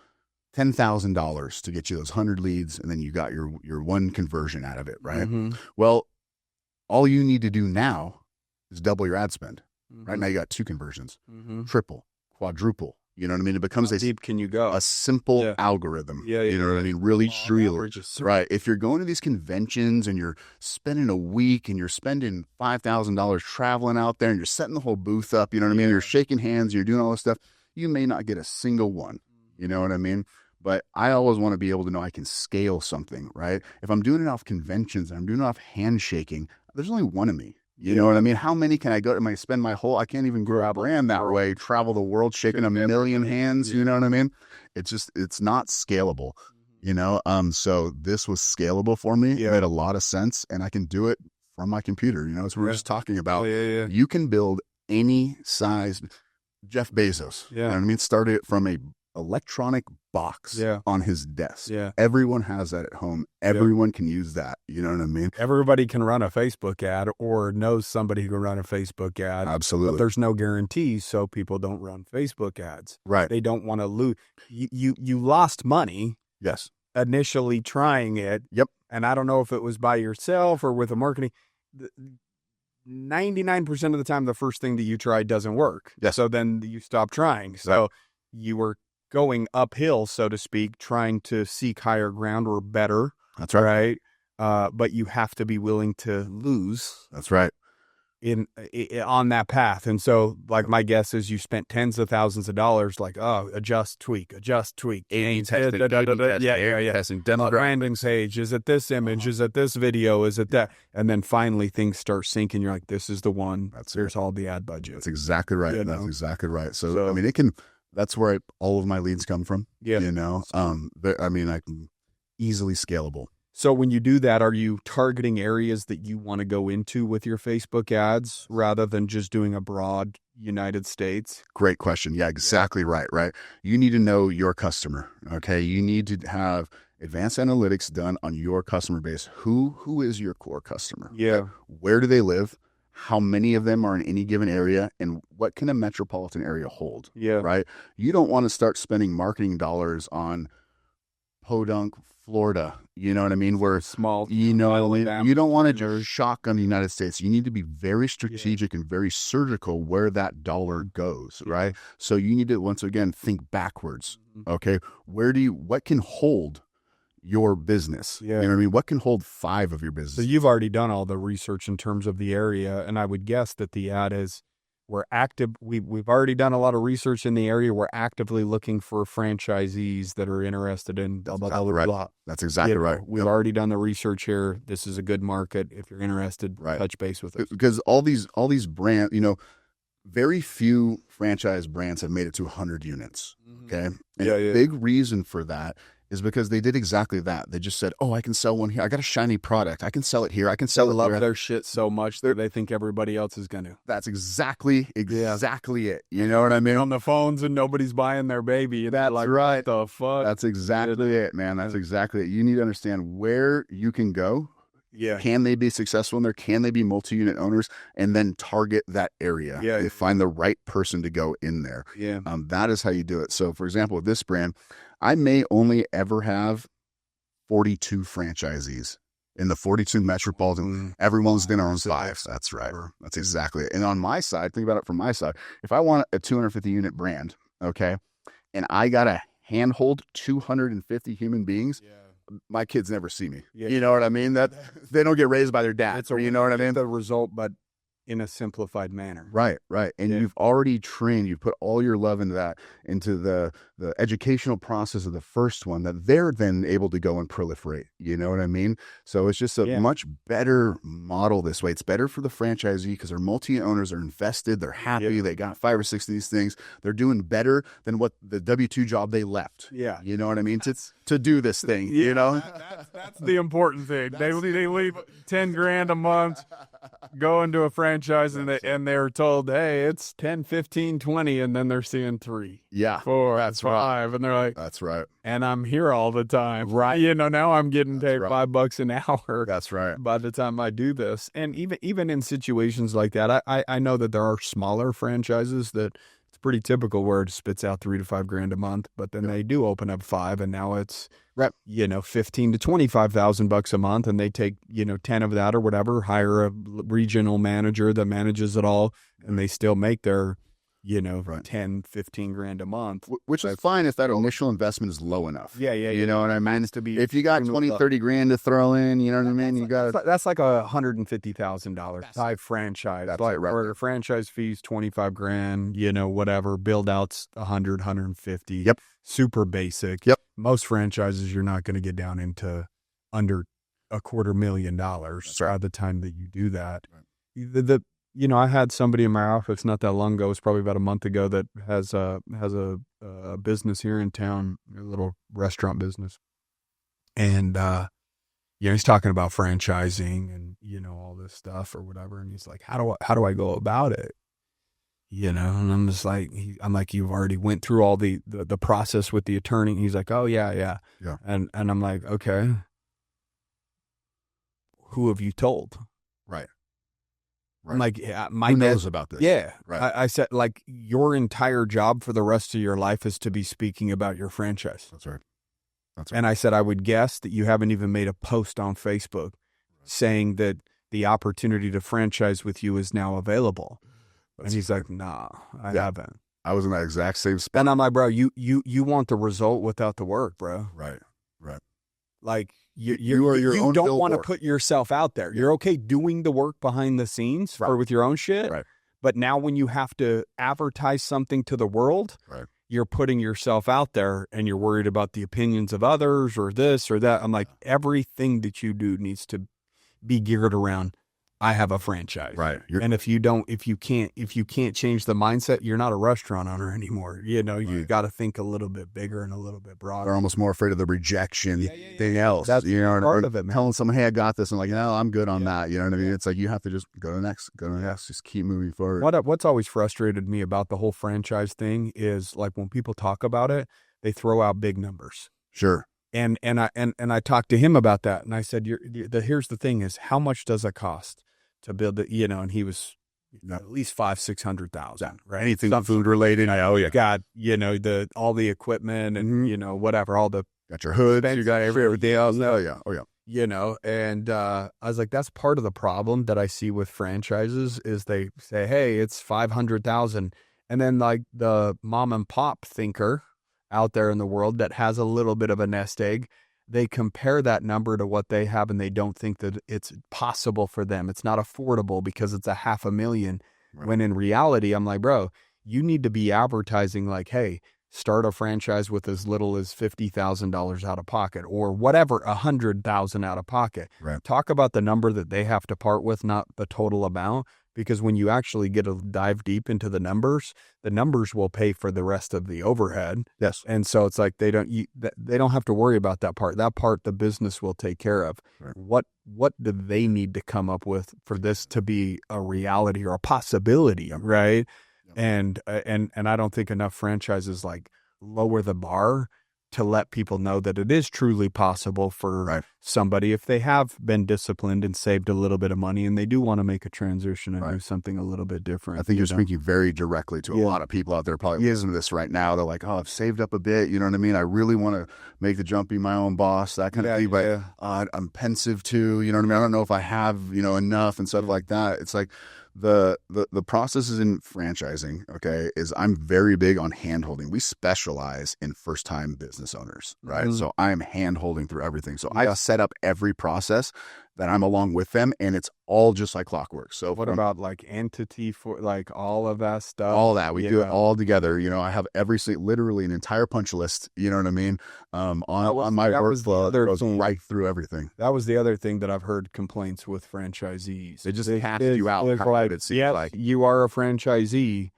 $10,000 to get you those 100 leads, and then you got your one conversion out of it, right? Mm-hmm. Well, all you need to do now is double your ad spend. Right now you got 2 conversions, triple, quadruple. You know what I mean? It becomes How deep can you go? A simple algorithm. Yeah. You know what I mean? Really streamlined. Right. If you're going to these conventions and you're spending a week and you're spending $5,000 traveling out there and you're setting the whole booth up, you know what I mean? You're shaking hands, you're doing all this stuff. You may not get a single one. You know what I mean? But I always want to be able to know I can scale something, right? If I'm doing enough conventions and I'm doing enough handshaking, there's only one of me. You know what I mean? How many can I go to? Spend my whole, I can't even grow a brand that way, travel the world shaking a million hands. You know what I mean? It's not scalable, So this was scalable for me. It made a lot of sense, and I can do it from my computer. As we were just talking about. You can build any size. Jeff Bezos. You know what I mean? Started from a electronic box on his desk. Yeah. Everyone has that at home. Everyone can use that. You know what I mean? Everybody can run a Facebook ad or knows somebody who can run a Facebook ad. Absolutely. But there's no guarantees, so people don't run Facebook ads. Right. They don't want to lose. You lost money. Yes. Initially trying it. Yep. And I don't know if it was by yourself or with a marketing. 99% of the time, the first thing that you try doesn't work. Yes. So then you stop trying. So you were going uphill, so to speak, trying to seek higher ground or better. That's right. but you have to be willing to lose That's right. on that path. And so, like, my guess is you spent tens of thousands of dollars, like, adjust, tweak. A/B testing, testing, landing page. Is it this image? Is it this video? Is it that? And then finally things start syncing. You're like, this is the one. Here's all the ad budget. That's exactly right. You That's know? exactly right. So, I mean, that's where all of my leads come from. Yeah. You know, I mean, I can easily scalable. So when you do that, are you targeting areas that you want to go into with your Facebook ads rather than just doing a broad United States? Great question. Yeah, exactly right. Right. You need to know your customer. Okay. You need to have advanced analytics done on your customer base. Who is your core customer? Yeah. Where do they live? How many of them are in any given area? And what can a metropolitan area hold? Yeah. Right. You don't want to start spending marketing dollars on Podunk, Florida, you know what I mean? Where Small, you know, you don't want to just shotgun the United States. You need to be very strategic and very surgical where that dollar goes, right? So you need to, once again, think backwards. Okay. What can hold your business? Yeah. You know what I mean? What can hold 5 of your business? So you've already done all the research in terms of the area, and I would guess that the ad is we're active. We've already done a lot of research in the area. We're actively looking for franchisees that are interested in blah, blah, blah, blah, blah. That's exactly right. We've already done the research here. This is a good market. If you're interested, Right. touch base with us. Because all these brands, you know, very few franchise brands have made it to 100 units. Okay. And a big reason for that is because they did exactly that. They just said, oh, I can sell one here. I got a shiny product. I can sell it here. I can sell it love here. their shit so much that they think everybody else is going to. That's exactly it. You know what I mean? On the phones and nobody's buying their baby. That's like, right. What the fuck? That's exactly it, man. That's exactly it. You need to understand where you can go. Yeah. Can they be successful in there? Can they be multi-unit owners? And then target that area. Yeah. You find the right person to go in there. Yeah. That is how you do it. So, for example, with this brand, I may only ever have 42 franchisees in the 42 metropolitan. Everyone's been on 5. That's right. That's exactly it. And on my side, think about it from my side. If I want a 250 unit brand, okay, and I got to handhold 250 human beings, my kids never see me. Yeah. You know what I mean? That they don't get raised by their dad. You know what I mean? The result, but in a simplified manner. Right. And you've already trained, you've put all your love into that, into the educational process of the first one that they're then able to go and proliferate. You know what I mean? So it's just a much better model this way. It's better for the franchisee because their multi-owners are invested. They're happy. They got 5 or 6 of these things. They're doing better than what the W-2 job they left. Yeah. You know what I mean? To do this thing, you know? That's the important thing. They leave $10,000 a month, go into a franchise and they're told, hey, it's 10, 15, 20, and then they're seeing 3, 4, that's 5, and they're like, that's right. And I'm here all the time, right? You know, now I'm getting paid $5 an hour. That's right. By the time I do this, and even in situations like that, I know that there are smaller franchises that it's pretty typical where it spits out $3,000 to $5,000 a month, but then they do open up 5, and now it's $15,000 to $25,000 a month, and they take 10 of that or whatever, hire a regional manager that manages it all, and they still make their 10, 15 grand a month. Which is fine if that initial investment is low enough. You know what I mean? To be, if you got 20, 30 grand to throw in, you know what I mean? You got that's like $150,000 type franchise. That's like right. Where franchise fees, 25 grand, whatever, build outs 100, 150. Yep. Super basic. Yep. Most franchises, you're not going to get down into under $250,000 by the time that you do that. Right. I had somebody in my office not that long ago, it was probably about a month ago, that has a business here in town, a little restaurant business. And, he's talking about franchising and, all this stuff or whatever. And he's like, how do I go about it? And I'm just like, you've already went through all the process with the attorney. He's like, oh yeah. And I'm like, okay, who have you told? Right. I'm like, who knows about this? Yeah. Right. I said, like, your entire job for the rest of your life is to be speaking about your franchise. That's right. And I said, I would guess that you haven't even made a post on Facebook saying that the opportunity to franchise with you is now available. And he's like, nah, I haven't. I was in that exact same spot. And I'm like, bro, you want the result without the work, bro. Right. Like You are your you own don't want to billboard. put yourself out there. You're okay doing the work behind the scenes Right. with your own shit. Right. But now when you have to advertise something to the world, Right. you're putting yourself out there and you're worried about the opinions of others or this or that. I'm like, everything that you do needs to be geared around, I have a franchise. Right. And if you can't change the mindset, you're not a restaurant owner anymore. You know, you got to think a little bit bigger and a little bit broader. They're almost more afraid of the rejection than else. That's part of it, man. Telling someone, hey, I got this. I'm like, no, I'm good on that. You know what I mean? It's like, you have to just go to the next, just keep moving forward. What's always frustrated me about the whole franchise thing is like when people talk about it, they throw out big numbers. Sure. And I talked to him about that, and I said, here's the thing: is how much does it cost to build it? You know, and he was at least $500,000-600,000, right? Anything Something food related. Got all the equipment and whatever, all the Got your hoods, you got everything else. Oh yeah. You know, and I was like, that's part of the problem that I see with franchises is they say, hey, it's 500,000, and then like the mom and pop thinker out there in the world that has a little bit of a nest egg, they compare that number to what they have and they don't think that it's possible for them. It's not affordable because it's $500,000. Right. When in reality, I'm like, bro, you need to be advertising like, hey, start a franchise with as little as $50,000 out of pocket or whatever, $100,000 out of pocket. Right. Talk about the number that they have to part with, not the total amount. Because when you actually get to dive deep into the numbers will pay for the rest of the overhead. Yes. And so it's like they don't have to worry about that part. That part the business will take care of. Right. What do they need to come up with for this to be a reality or a possibility, right? Yep. And I don't think enough franchises like lower the bar to let people know that it is truly possible for somebody if they have been disciplined and saved a little bit of money and they do want to make a transition and do something a little bit different. I think you're speaking very directly to a lot of people out there probably listening to this right now. They're like, oh, I've saved up a bit. You know what I mean? I really want to make the jump, be my own boss, that kind of thing. But I'm pensive too. You know what I mean? I don't know if I have, enough and stuff like that. It's like, the processes in franchising, okay, is I'm very big on hand-holding. We specialize in first-time business owners, right? Mm-hmm. So I'm hand-holding through everything. So I set up every process that I'm along with them, and it's all just like clockwork. So what about like entity for like all of that stuff? All that. We do it all together. I have literally an entire punch list, you know what I mean? On my workflow, it goes right through everything. That was the other thing that I've heard complaints with franchisees. They just cast you out. Like you are a franchisee,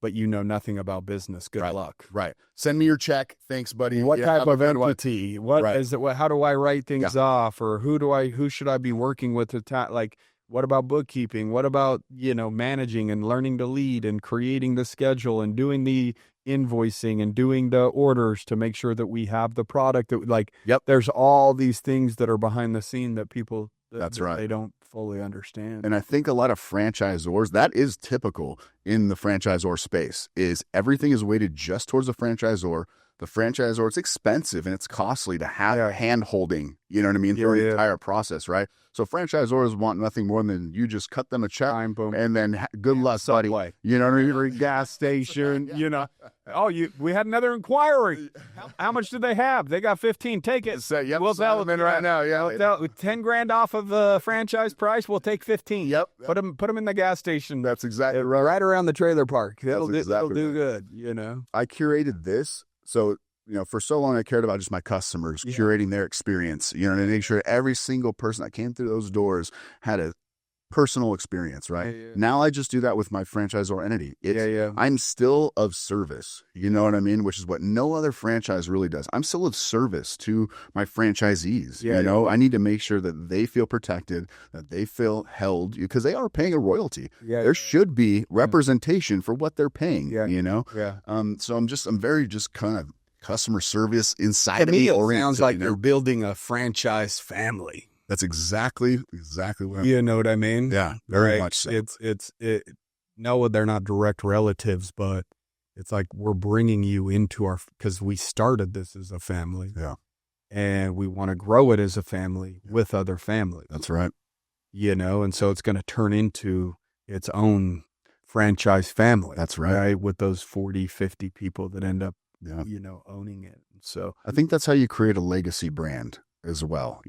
but you know nothing about business. Good luck. Right. Send me your check. Thanks, buddy. What type of entity? What is it? How do I write things off? Or who should I be working with? Like, what about bookkeeping? What about, managing and learning to lead and creating the schedule and doing the invoicing and doing the orders to make sure that we have the product that there's all these things that are behind the scene that people, they don't fully understand. And I think a lot of franchisors, that is typical in the franchisor space, is everything is weighted just towards the franchisor. The franchisor, it's expensive and it's costly to have hand holding, you know what I mean, through the entire process, right? So franchisors want nothing more than you just cut them a check and then good luck, buddy. You know what I mean? Gas station, we had another inquiry. How much do they have? They got 15. Take it. We'll sell them in right now. $10,000 off of the franchise price. We'll take 15. Yep. Put them in the gas station. That's exactly right. Right around the trailer park. It'll do good. I curated this. So, for so long I cared about just my customers, curating their experience, and make sure every single person that came through those doors had a personal experience, right? Yeah. Now I just do that with my franchisor entity. I'm still of service, you know what I mean? Which is what no other franchise really does. I'm still of service to my franchisees, I need to make sure that they feel protected, that they feel held, because they are paying a royalty. There should be representation for what they're paying, So I'm very just kind of customer service inside of me. It sounds like you're building a franchise family. That's exactly what you know what I mean? Yeah, very much so. No, they're not direct relatives, but it's like we're bringing you into because we started this as a family. Yeah. And we want to grow it as a family with other families. That's right. And so it's going to turn into its own franchise family. That's right. With those 40, 50 people that end up, owning it. So I think that's how you create a legacy brand. as well.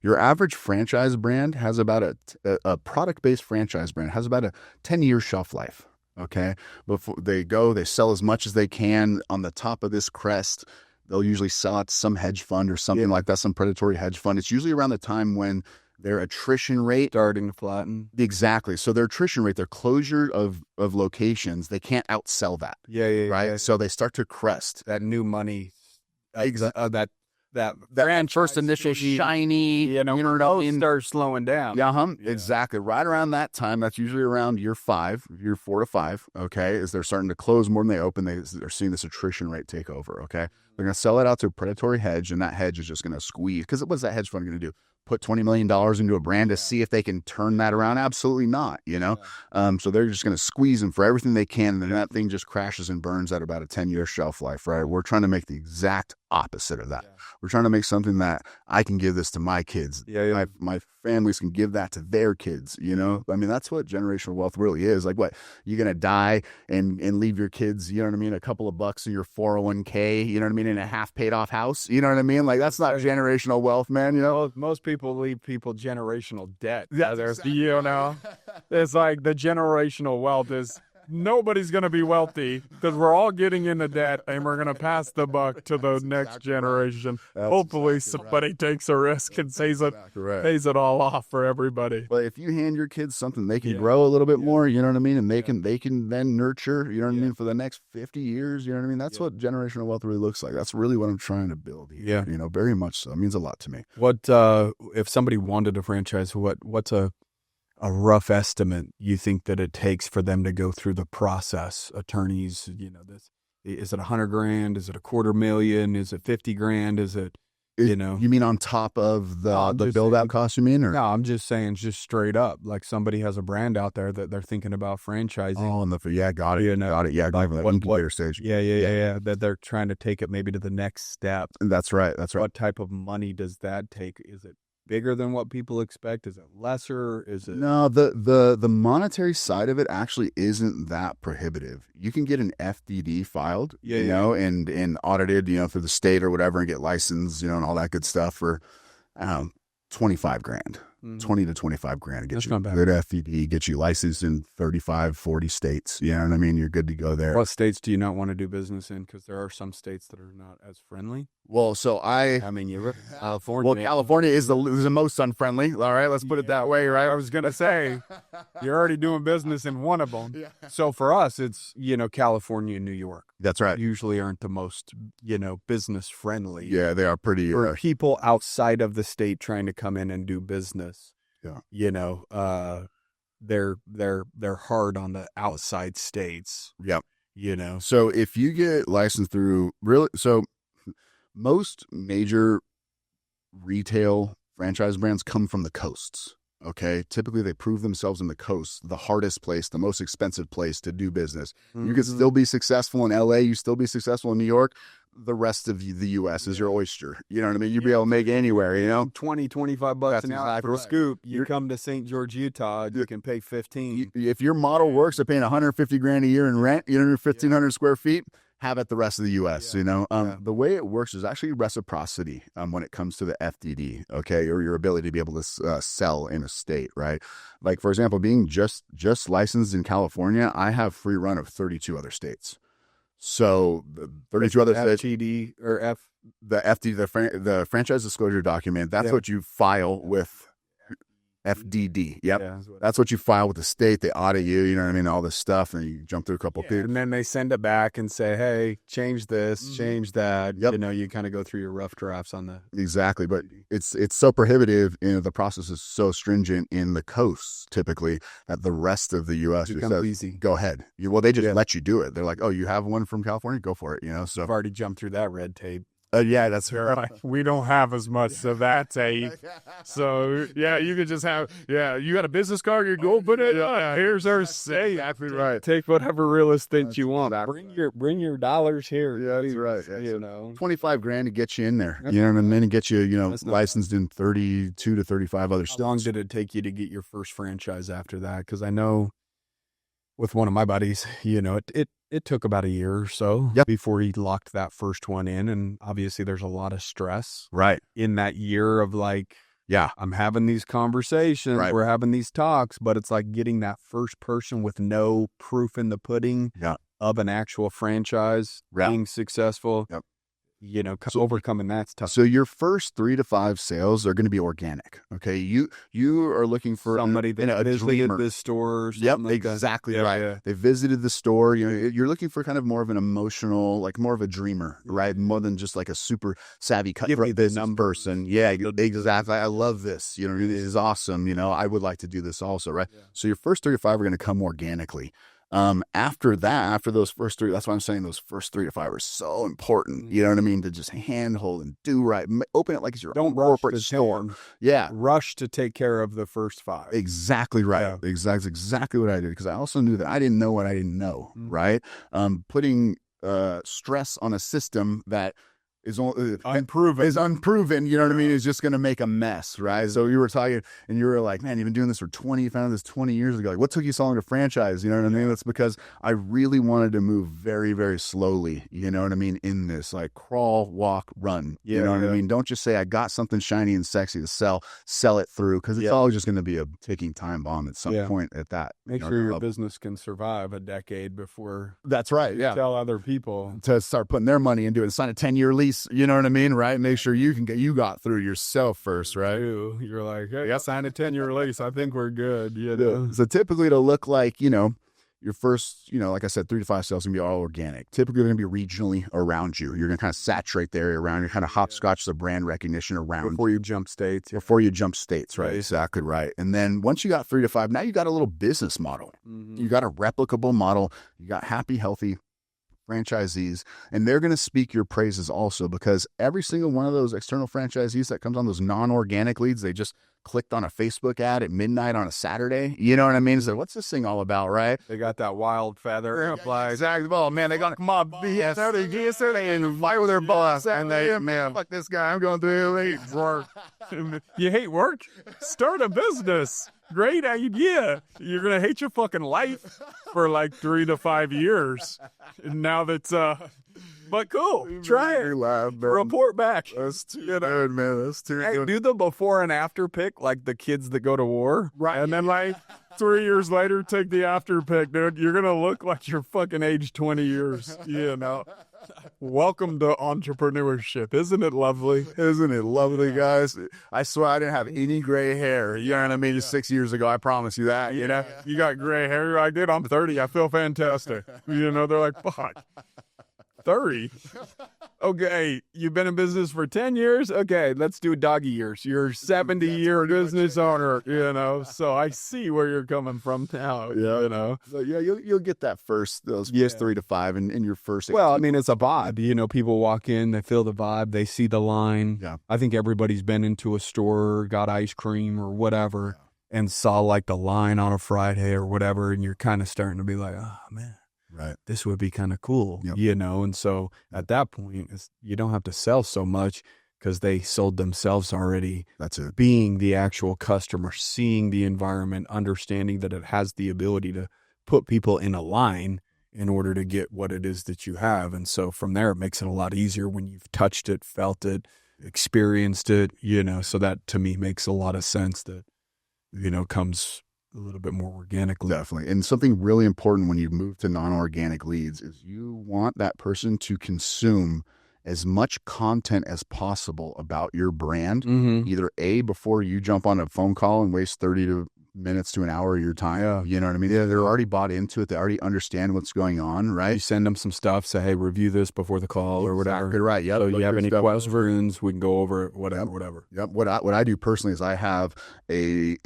Your average franchise brand has about a product-based franchise brand has about a 10-year shelf life. Okay. Before they sell as much as they can on the top of this crest. They'll usually sell it to some hedge fund or something like that, some predatory hedge fund. It's usually around the time when their attrition rate starting to flatten. Exactly. So their attrition rate, their closure of locations, they can't outsell that. Right. Yeah. So they start to crest. That new money. That first initial shiny, starts slowing down. Yeah, exactly. Right around that time, that's usually around year 4 to 5. Okay, as they're starting to close more than they open, they're seeing this attrition rate take over. Okay, they're going to sell it out to a predatory hedge, and that hedge is just going to squeeze. Because what's that hedge fund going to do? Put $20 million into a brand to see if they can turn that around? Absolutely not. So they're just going to squeeze them for everything they can, and then that thing just crashes and burns at about a 10-year shelf life. Right? We're trying to make the exact opposite of that. Yeah. We're trying to make something that I can give this to my kids. My families can give that to their kids. I mean, that's what generational wealth really is. Like, what, you're gonna die and leave your kids, a couple of bucks in your 401k, in a half paid off house. Like, that's not generational wealth, man. Most people leave people generational debt. Yeah, it's like the generational wealth is nobody's going to be wealthy because we're all getting into debt and we're going to pass the buck to the next generation. Hopefully somebody takes a risk and pays it all off for everybody. But if you hand your kids something they can grow a little bit more, and they can then nurture, for the next 50 years, that's what generational wealth really looks like. That's really what I'm trying to build here. Very much so. It means a lot to me. What if somebody wanted a franchise, what's a rough estimate you think that it takes for them to go through the process? Attorneys, is it $100,000? Is it $250,000? Is it $50,000? Is it, You mean on top of the build out cost, you mean? Or? No, I'm just saying, just straight up, like somebody has a brand out there that they're thinking about franchising. Oh, got it. Got it. Yeah, got it. Incubator stage. Yeah. That they're trying to take it maybe to the next step. That's right. What type of money does that take? Is it bigger than what people expect? Is it lesser? Is it? No, the monetary side of it actually isn't that prohibitive. You can get an FDD filed, and audited, through the state or whatever, and get licensed, and all that good stuff for $25,000. 20 to 25 grand to get you a good FDD, get you licensed in 35, 40 states. You know what I mean? You're good to go there. What states do you not want to do business in? Because there are some states that are not as friendly. Well, so you're California. Well, California is the most unfriendly. All right, let's put it that way, right? I was going to say, you're already doing business in one of them. Yeah. So for us, it's, California and New York. That's right. Usually aren't the most, business friendly. Yeah, they are pretty. For people outside of the state trying to come in and do business. Yeah. They're hard on the outside states. Yep. So if you get licensed through most major retail franchise brands come from the coasts. Okay. Typically they prove themselves in the coast, the hardest place, the most expensive place to do business. Mm-hmm. You can still be successful in LA. You still be successful in New York. The rest of the U.S. is your oyster. You know what I mean? You'd be able to make anywhere, $20, $25 an hour for a scoop. You come to St. George, Utah, you can pay $15. If your model works, they're paying $150,000 a year in rent, 1,500 square feet, have it the rest of the U.S., The way it works is actually reciprocity when it comes to the FDD, okay, or your ability to be able to sell in a state, right? Like, for example, being just licensed in California, I have free run of 32 other states. So the 32 other states, FTD or the FD, the franchise disclosure document. That's what you file with FDD. Yep. Yeah, that's what you file with the state. They audit you, you know what I mean? All this stuff, and you jump through a couple of people. And then they send it back and say, hey, change this, change that. Yep. You kind of go through your rough drafts on the. Exactly. But it's so prohibitive, the process is so stringent in the coasts typically that the rest of the U.S. becomes easy. Go ahead. They just let you do it. They're like, oh, you have one from California? Go for it, So I've already jumped through that red tape. Yeah, that's right. We don't have as much of that tape. So, you could just have, you got a business card, you go put it, here's our safe. Exactly right. Take whatever real estate you want. Bring your dollars here. Yeah, that's right. $25,000 to get you in there. You know what I mean? And get you, licensed in 32 to 35 other states. How long did it take you to get your first franchise after that? Because I know with one of my buddies, It took about a year or so before he locked that first one in. And obviously there's a lot of stress in that year of like, I'm having these conversations, we're having these talks, but it's like getting that first person with no proof in the pudding of an actual franchise being successful. You know, overcoming that's tough. So your first 3 to 5 sales are going to be organic. Okay. You are looking for somebody that visited this store. Exactly right. Yeah. They visited the store. You know, you're looking for kind of more of an emotional, like more of a dreamer, right? More than just like a super savvy cutthroat business person. Yeah, exactly. I love this. You know, it is awesome. You know, I would like to do this also, right? Yeah. So your first 3 to 5 are going to come organically. After that, after those first 3, that's why I'm saying those first 3 to 5 are so important. You know what I mean? To just handhold and do right. Open it like it's your own corporate store. Yeah. Rush to take care of the first 5. Exactly right. Yeah. Exactly what I did. Because I also knew that I didn't know what I didn't know. Right. Putting stress on a system that is unproven, you know what I mean, is just going to make a mess, right? So you were talking and you were like, man, you've been doing this for 20, you found this 20 years ago. Like, what took you so long to franchise? You know what I mean? That's because I really wanted to move very, very slowly, you know what I mean, in this, like crawl, walk, run, you know what I mean? Don't just say I got something shiny and sexy to sell it through, because it's all just going to be a ticking time bomb at some point at that. Make sure your business can survive a decade before that's right. You tell other people to start putting their money into it, sign a 10-year lease. You know what I mean, right? Make sure you got through yourself first, right? You're like, hey, I signed a 10-year lease. I think we're good. You know? So typically it'll look like, you know, your first, you know, like I said, 3 to 5 sales going to be all organic. Typically going to be regionally around you. You're going to kind of saturate the area around you, kind of hopscotch the brand recognition around before you jump states. Before you jump states, right? Exactly right. And then once you got 3 to 5, now you got a little business model. You got a replicable model. You got happy, healthy franchisees, and they're going to speak your praises also, because every single one of those external franchisees that comes on those non-organic leads, they just clicked on a Facebook ad at midnight on a Saturday. You know what I mean? So what's this thing all about, right? They got that wild feather. Exactly. Oh man, they got to come on BS. Saturday and fight with their boss, and they, man, fuck this guy. I'm going to work. You hate work? Start a business. Great idea. You're going to hate your fucking life for like 3 to 5 years. And now that's, but cool. Try it. Report back. That's too good, man. That's too good. Do the before and after pic, like the kids that go to war. Right. And then like 3 years later, take the after pic, dude. You're going to look like you're fucking aged 20 years. You know. Welcome to entrepreneurship. Isn't it lovely? Isn't it lovely, guys? I swear I didn't have any gray hair. You know what I mean? Just 6 years ago, I promise you that. You know, you got gray hair. You're like, dude, I'm 30. I feel fantastic. You know, they're like, fuck. 30. Okay, you've been in business for 10 years? Okay, let's do doggy years. You're a 70-year business owner, you know, so I see where you're coming from now, you know. So, yeah, you'll get that those 3 to 5 in your first. Well, I mean, it's a vibe. You know, people walk in, they feel the vibe, they see the line. Yeah. I think everybody's been into a store, got ice cream or whatever, and saw like the line on a Friday or whatever, and you're kind of starting to be like, oh, man. Right. This would be kind of cool, you know? And so at that point, you don't have to sell so much because they sold themselves already. That's it. Being the actual customer, seeing the environment, understanding that it has the ability to put people in a line in order to get what it is that you have. And so from there, it makes it a lot easier when you've touched it, felt it, experienced it, you know? So that to me makes a lot of sense that, you know, comes a little bit more organically. Definitely. And something really important when you move to non-organic leads is you want that person to consume as much content as possible about your brand, either A, before you jump on a phone call and waste 30 minutes to an hour of your time. You know what I mean? They're already bought into it. They already understand what's going on, right? You send them some stuff, say, hey, review this before the call or whatever. Exactly right. Yep. So you have any questions, we can go over it, whatever. Yep. What I do personally is I have a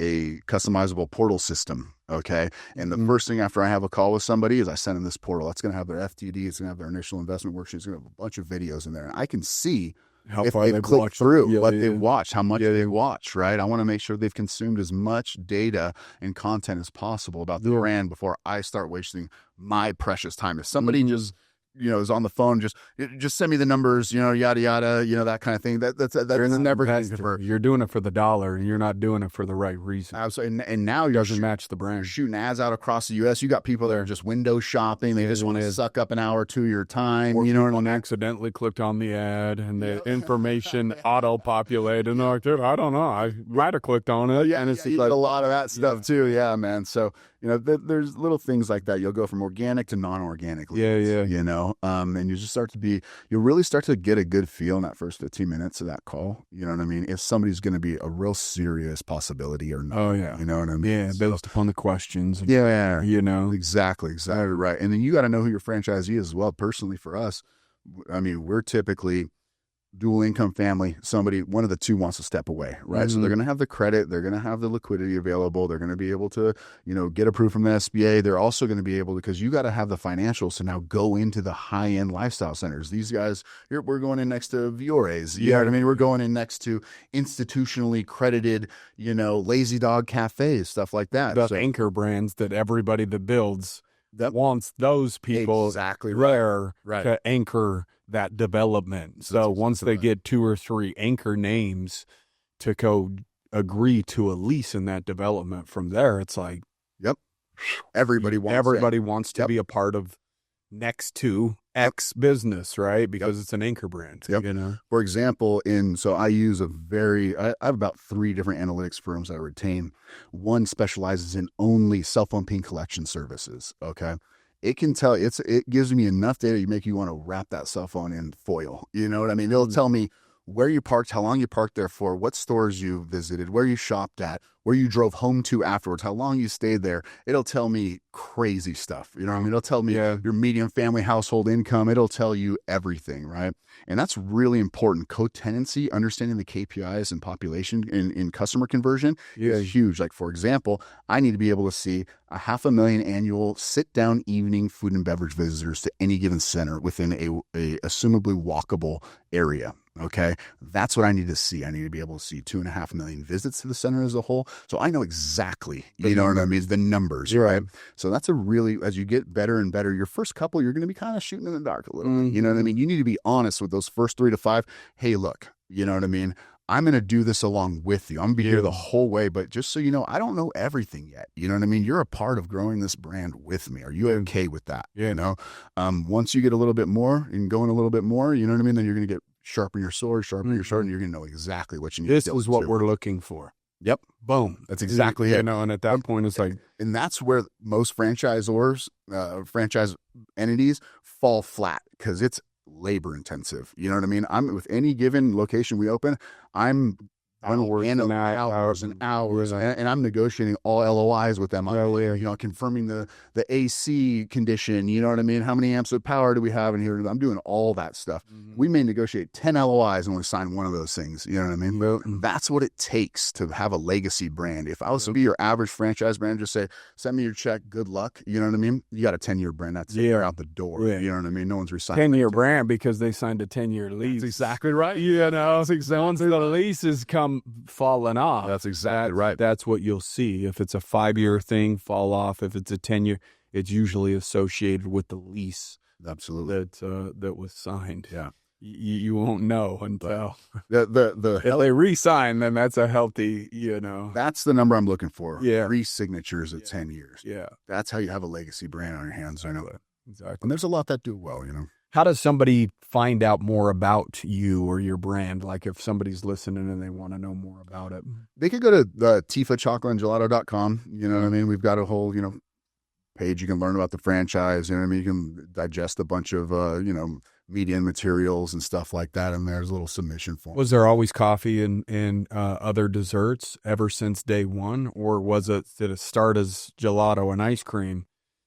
customizable portal system. Okay. And the first thing after I have a call with somebody is I send them this portal. That's going to have their FTD. It's going to have their initial investment worksheet. It's going to have a bunch of videos in there. And I can see how if far they've clicked through what they've watched, how much they watch, right? I want to make sure they've consumed as much data and content as possible about the brand before I start wasting my precious time. If somebody just is on the phone, just send me the numbers, yada yada, that kind of thing. That's never going to convert. You're doing it for the dollar, and you're not doing it for the right reason. Absolutely. And now it doesn't match the brand. You're shooting ads out across the U.S. You got people that are just window shopping. They just want to suck up an hour or two of your time. Or and accidentally clicked on the ad, and the information auto-populated. And they're like, dude, I don't know. I might have clicked on it. Yeah, and it's like a lot of that stuff too. Yeah, man. So, there's little things like that. You'll go from organic to non-organic. Yeah. And you'll really start to get a good feel in that first 15 minutes of that call. You know what I mean? If somebody's going to be a real serious possibility or not. Oh, yeah. You know what I mean? Yeah, based upon the questions. Yeah. Exactly right. And then you got to know who your franchisee is as well. Personally, for us, I mean, we're typically dual income family. One of the two wants to step away, right? So they're going to have the credit, they're going to have the liquidity available, they're going to be able to, get approved from the SBA. They're also going to be able to, because you got to have the financials to now go into the high-end lifestyle centers. These guys, we're going in next to Viores, you know what I mean? We're going in next to institutionally credited, Lazy Dog cafes, stuff like that. The anchor brands that everybody that builds that wants those people exactly right. to anchor that development. So once they get 2 or 3 anchor names to go agree to a lease in that development, from there it's like, yep, everybody wants to be a part of next to X business, right? Because it's an anchor brand. For example, I use I have about 3 different analytics firms that I retain. One specializes in only cell phone ping collection services. Okay. It can tell, it gives me enough data to make you want to wrap that cell phone in foil. You know what I mean? It'll tell me where you parked, how long you parked there for, what stores you visited, where you shopped at, where you drove home to afterwards, how long you stayed there. It'll tell me crazy stuff. You know what I mean? It'll tell me your median family household income. It'll tell you everything, right? And that's really important. Co-tenancy, understanding the KPIs and population in customer conversion is huge. Like, for example, I need to be able to see 500,000 annual sit-down evening food and beverage visitors to any given center within a assumably walkable area. Okay. That's what I need to see. I need to be able to see 2.5 million visits to the center as a whole. So I know exactly, what I mean? The numbers, right? So that's as you get better and better, your first couple, you're going to be kind of shooting in the dark a little bit. You know what I mean? You need to be honest with those first 3 to 5. Hey, look, you know what I mean? I'm going to do this along with you. I'm going to be here the whole way, but just so you know, I don't know everything yet. You know what I mean? You're a part of growing this brand with me. Are you okay with that? Once you get a little bit more and going a little bit more, you know what I mean? Then you're going to get sharpen your sword, and you're going to know exactly what you need. This is what we're looking for. Yep. Boom. That's exactly it. And at that point, it's like, and that's where most franchisors, franchise entities fall flat, because it's labor intensive. You know what I mean? I'm with any given location we open, I'm working hours and hours, and I'm negotiating all LOIs with them. Confirming the AC condition. You know what I mean? How many amps of power do we have in here? I'm doing all that stuff. We may negotiate 10 LOIs and only sign one of those things. You know what I mean? That's what it takes to have a legacy brand. If I was to be your average franchise brand, just say, send me your check, good luck. You know what I mean? You got a 10-year brand. That's out the door. You know what I mean? No one's resigning. 10-year brand because they signed a 10-year lease. That's exactly right. Once the leases come falling off. That's exactly right. That's what you'll see. If it's a 5-year thing, fall off. If it's a 10-year, it's usually associated with the lease. Absolutely. That was signed. Yeah. You won't know until if they re-sign, then that's a healthy, That's the number I'm looking for. Yeah. 3 signatures at 10 years. Yeah. That's how you have a legacy brand on your hands. I know that. Exactly. And there's a lot that do well, How does somebody find out more about you or your brand? Like if somebody's listening and they want to know more about it, they could go to Tifa Chocolate Gelato.com. You know what I mean? We've got a whole, page. You can learn about the franchise. You know what I mean? You can digest a bunch of, media and materials and stuff like that. And there's a little submission form. Was there always coffee and other desserts ever since day one? Or did it start as gelato and ice cream?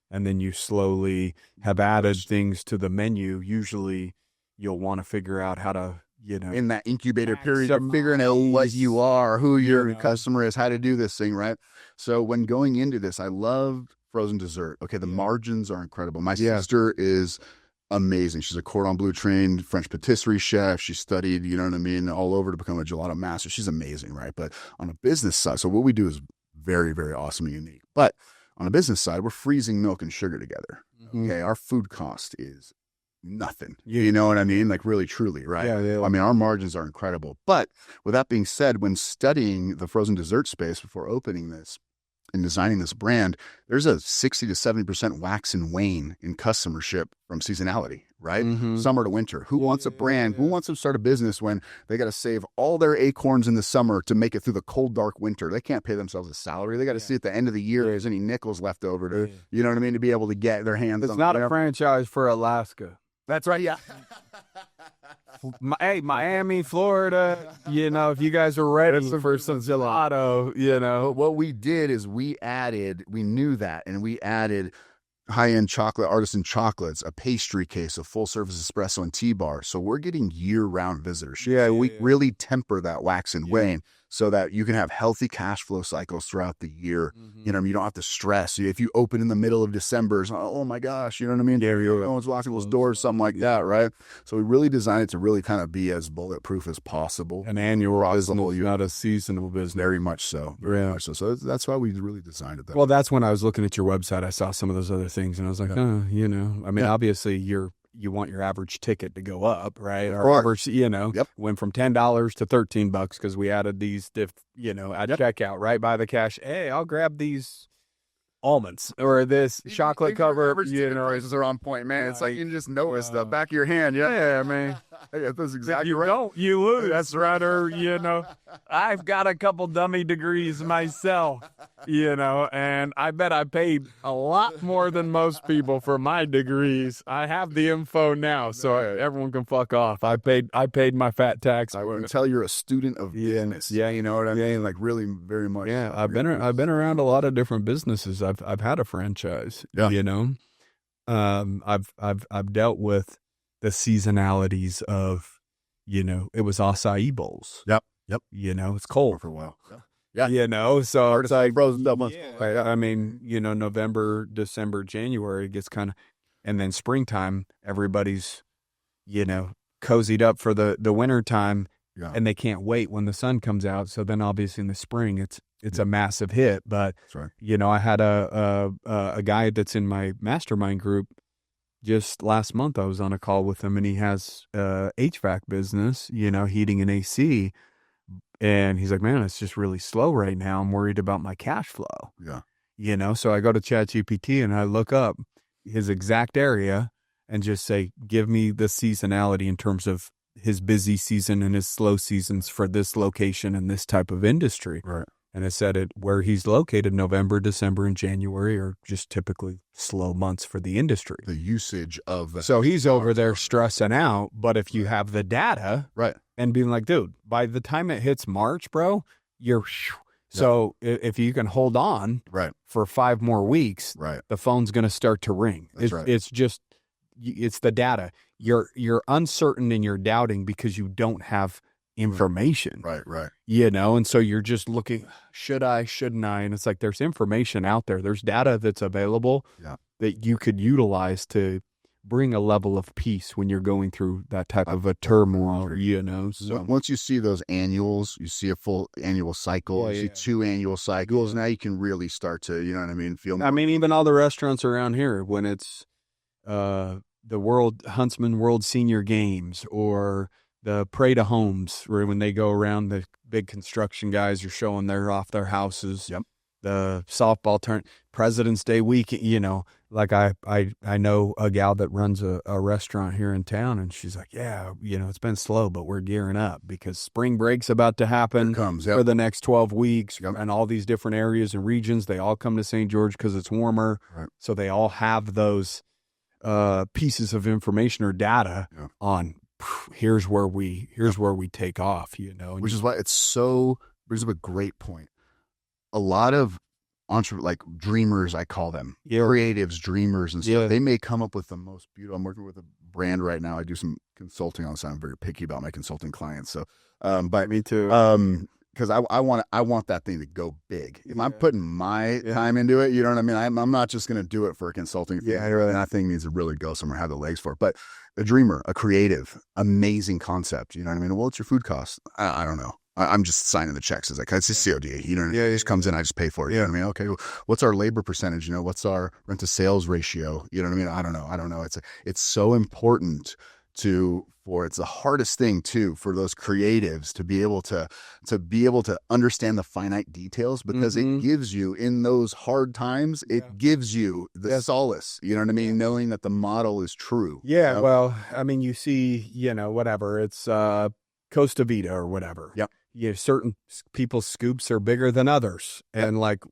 And then you slowly have added things to the menu. Usually you'll want to figure out how to, in that incubator period, you're figuring out what you are, who your customer is, how to do this thing, right? So when going into this, I loved frozen dessert. Okay, the margins are incredible. My sister is amazing. She's a cordon bleu trained French patisserie chef. She studied, all over to become a gelato master. She's amazing, right? But on a business side, so what we do is very, very awesome and unique. But on the business side, we're freezing milk and sugar together. Okay, our food cost is nothing. You know what I mean? Like really, truly, right? Yeah. I mean, our margins are incredible. But with that being said, when studying the frozen dessert space before opening this and designing this brand, there's a 60 to 70% wax and wane in customership from seasonality, right? Summer to winter. Who wants a brand? Who wants to start a business when they got to save all their acorns in the summer to make it through the cold, dark winter? They can't pay themselves a salary. They got to see at the end of the year if there's any nickels left over to, you know what I mean, to be able to get their hands on. It's not a franchise for Alaska. That's right. Yeah. Hey, Miami, Florida, you know, if you guys are ready for some gelato, you know. What we did is we knew that, and we added high-end chocolate, artisan chocolates, a pastry case, a full-service espresso and tea bar. So we're getting year-round visitors. We really temper that wax and wane so that you can have healthy cash flow cycles throughout the year. You know, you don't have to stress. If you open in the middle of December, it's, oh my gosh, you know what I mean? No one's locking those doors, something like that, right? So we really designed it to really kind of be as bulletproof as possible. An annual business, not a seasonal business. Very much so. Very much so. So that's why we really designed it that way. Well, that's when I was looking at your website. I saw some of those other things, and I was like, you know, I mean, obviously you want your average ticket to go up, right? Our average, you know, went from $10 to $13 because we added these, you know, at checkout right by the cash. Hey, I'll grab these almonds or this chocolate cover. You know, prices are on point, man. It's like you can just notice the back of your hand. Yeah, I mean, that's exactly you right. Don't you lose? That's right. Or you know, I've got a couple dummy degrees myself, you know, and I bet I paid a lot more than most people for my degrees. I have the info now, so everyone can fuck off. I paid my fat tax. I would tell you're a student of business. Yeah, you know what I mean? Like really, very much. Yeah, I've been around a lot of different businesses. I've had a franchise. You know, I've dealt with the seasonalities of, you know, it was acai bowls. Yep. You know, it's cold for a while. Yeah. You know, so it's like frozen stuff. I mean, you know, November, December, January gets kind of, and then springtime, everybody's, you know, cozied up for the winter time, and they can't wait when the sun comes out. So then obviously in the spring, it's a massive hit. But, you know, I had a guy that's in my mastermind group. Just last month, I was on a call with him, and he has HVAC business, you know, heating and AC. And he's like, man, it's just really slow right now. I'm worried about my cash flow. Yeah. You know, so I go to ChatGPT and I look up his exact area and just say, give me the seasonality in terms of his busy season and his slow seasons for this location and this type of industry. Right. And it said where he's located, November, December, and January are just typically slow months for the industry. The usage of the. So he's over there stressing out. But if you have the data, and being like, dude, by the time it hits March, bro, you're. So if you can hold on for 5 more weeks, the phone's going to start to ring. It's just, it's the data. You're uncertain and you're doubting because you don't have information. Right. You know, and so you're just looking, should I, shouldn't I? And it's like, there's information out there. There's data that's available that you could utilize to bring a level of peace when you're going through that type of a turmoil, you know. So once you see those annuals, you see a full annual cycle, you see 2 annual cycles, now you can really start to, you know what I mean, feel more. I mean, even all the restaurants around here, when it's the Huntsman World Senior Games or the Parade of Homes, where when they go around, the big construction guys are showing off their houses. The softball President's Day weekend, you know, like I know a gal that runs a restaurant here in town, and she's like, yeah, you know, it's been slow, but we're gearing up because spring break's about to happen for the next 12 weeks. And all these different areas and regions, they all come to St. George because it's warmer. So they all have those pieces of information or data on here's where we take off, you know. Which is why it's so brings up a great point. A lot of like dreamers, I call them creatives, dreamers, and stuff. They may come up with the most beautiful. I'm working with a brand right now. I do some consulting on this. I'm very picky about my consulting clients. So, but me too. Because I want that thing to go big. If I'm putting my time into it, you know what I mean? I'm not just going to do it for a consulting thing. That thing needs to really go somewhere, have the legs for it. But a dreamer, a creative, amazing concept. You know what I mean? Well, what's your food cost? I don't know. I'm just signing the checks. It's like, it's just COD. You know, it just comes in, I just pay for it. You know what I mean? Okay, well, what's our labor percentage? You know, what's our rent to sales ratio? You know what I mean? I don't know. It's so important it's the hardest thing too for those creatives to be able to understand the finite details, because it gives you, in those hard times, it gives you the solace, you know what I mean? Knowing that the model is true. Yeah. You know? Well, I mean, you see, whatever, it's Costa Vida or whatever. Yep. Certain people's scoops are bigger than others. And like,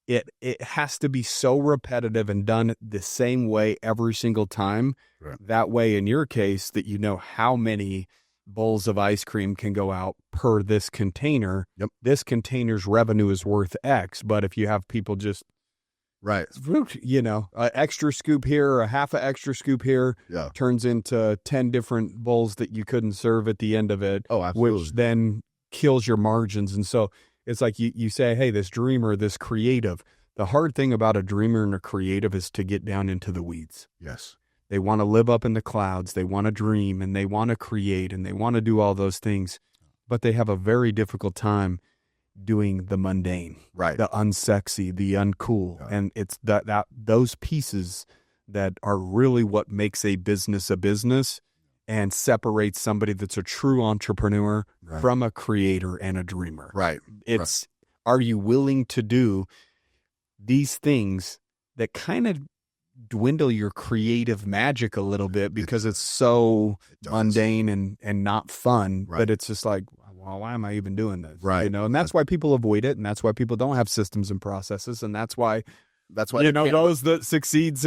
it has to be so repetitive and done the same way every single time. Right. That way, in your case, that you know how many bowls of ice cream can go out per this container. Yep. This container's revenue is worth X. But if you have people just, right, an extra scoop here or a half an extra scoop here, turns into 10 different bowls that you couldn't serve at the end of it. Oh, absolutely. Which then kills your margins. And so it's like you say, hey, this dreamer, this creative. The hard thing about a dreamer and a creative is to get down into the weeds. Yes. They want to live up in the clouds. They want to dream and they want to create and they want to do all those things. But they have a very difficult time doing the mundane, right, the unsexy, the uncool. Yeah. And it's that those pieces that are really what makes a business and separates somebody that's a true entrepreneur from a creator and a dreamer. Right. Are you willing to do these things that kind of dwindle your creative magic a little bit because it's so mundane and not fun, but it's just like, well, why am I even doing this? Right. And that's why people avoid it. And that's why people don't have systems and processes. And that's why those that succeeds,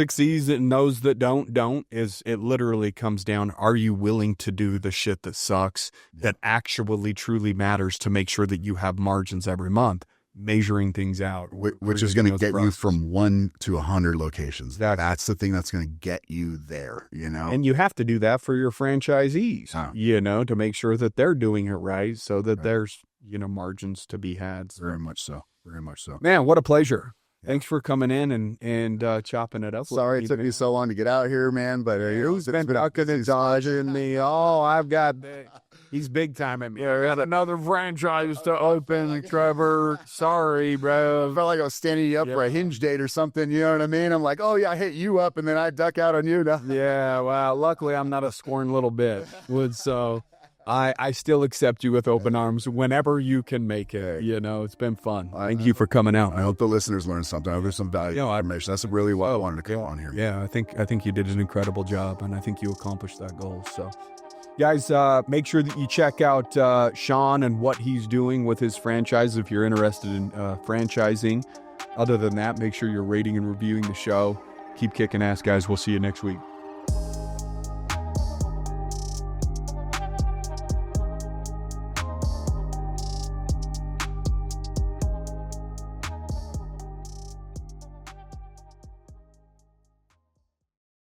and those that don't, is it literally comes down. Are you willing to do the shit that sucks, that actually truly matters, to make sure that you have margins every month, measuring things out, which is going to get you from 1 to 100 locations. Exactly. That's the thing that's going to get you there, And you have to do that for your franchisees, to make sure that they're doing it right, so that there's, margins to be had. So. Very much so. Very much so. Man, what a pleasure. Thanks for coming in and chopping it up. Sorry it took me so long to get out here, man, but it's been ducking and dodging me. Oh, I've got he's big time at me. Yeah, I got another franchise to open, Trevor. Sorry, bro. I felt like I was standing you up for a hinge date or something, you know what I mean? I'm like, oh yeah, I hit you up and then I duck out on you now. Yeah, well, luckily I'm not a scorn little bit. So I still accept you with open arms whenever you can make it. It's been fun. Thank you for coming out. I hope the listeners learned something. I hope there's some valuable information. That's really what I wanted to come on here. Yeah, I think you did an incredible job, and I think you accomplished that goal. So, guys, make sure that you check out Shawn and what he's doing with his franchise if you're interested in franchising. Other than that, make sure you're rating and reviewing the show. Keep kicking ass, guys. We'll see you next week.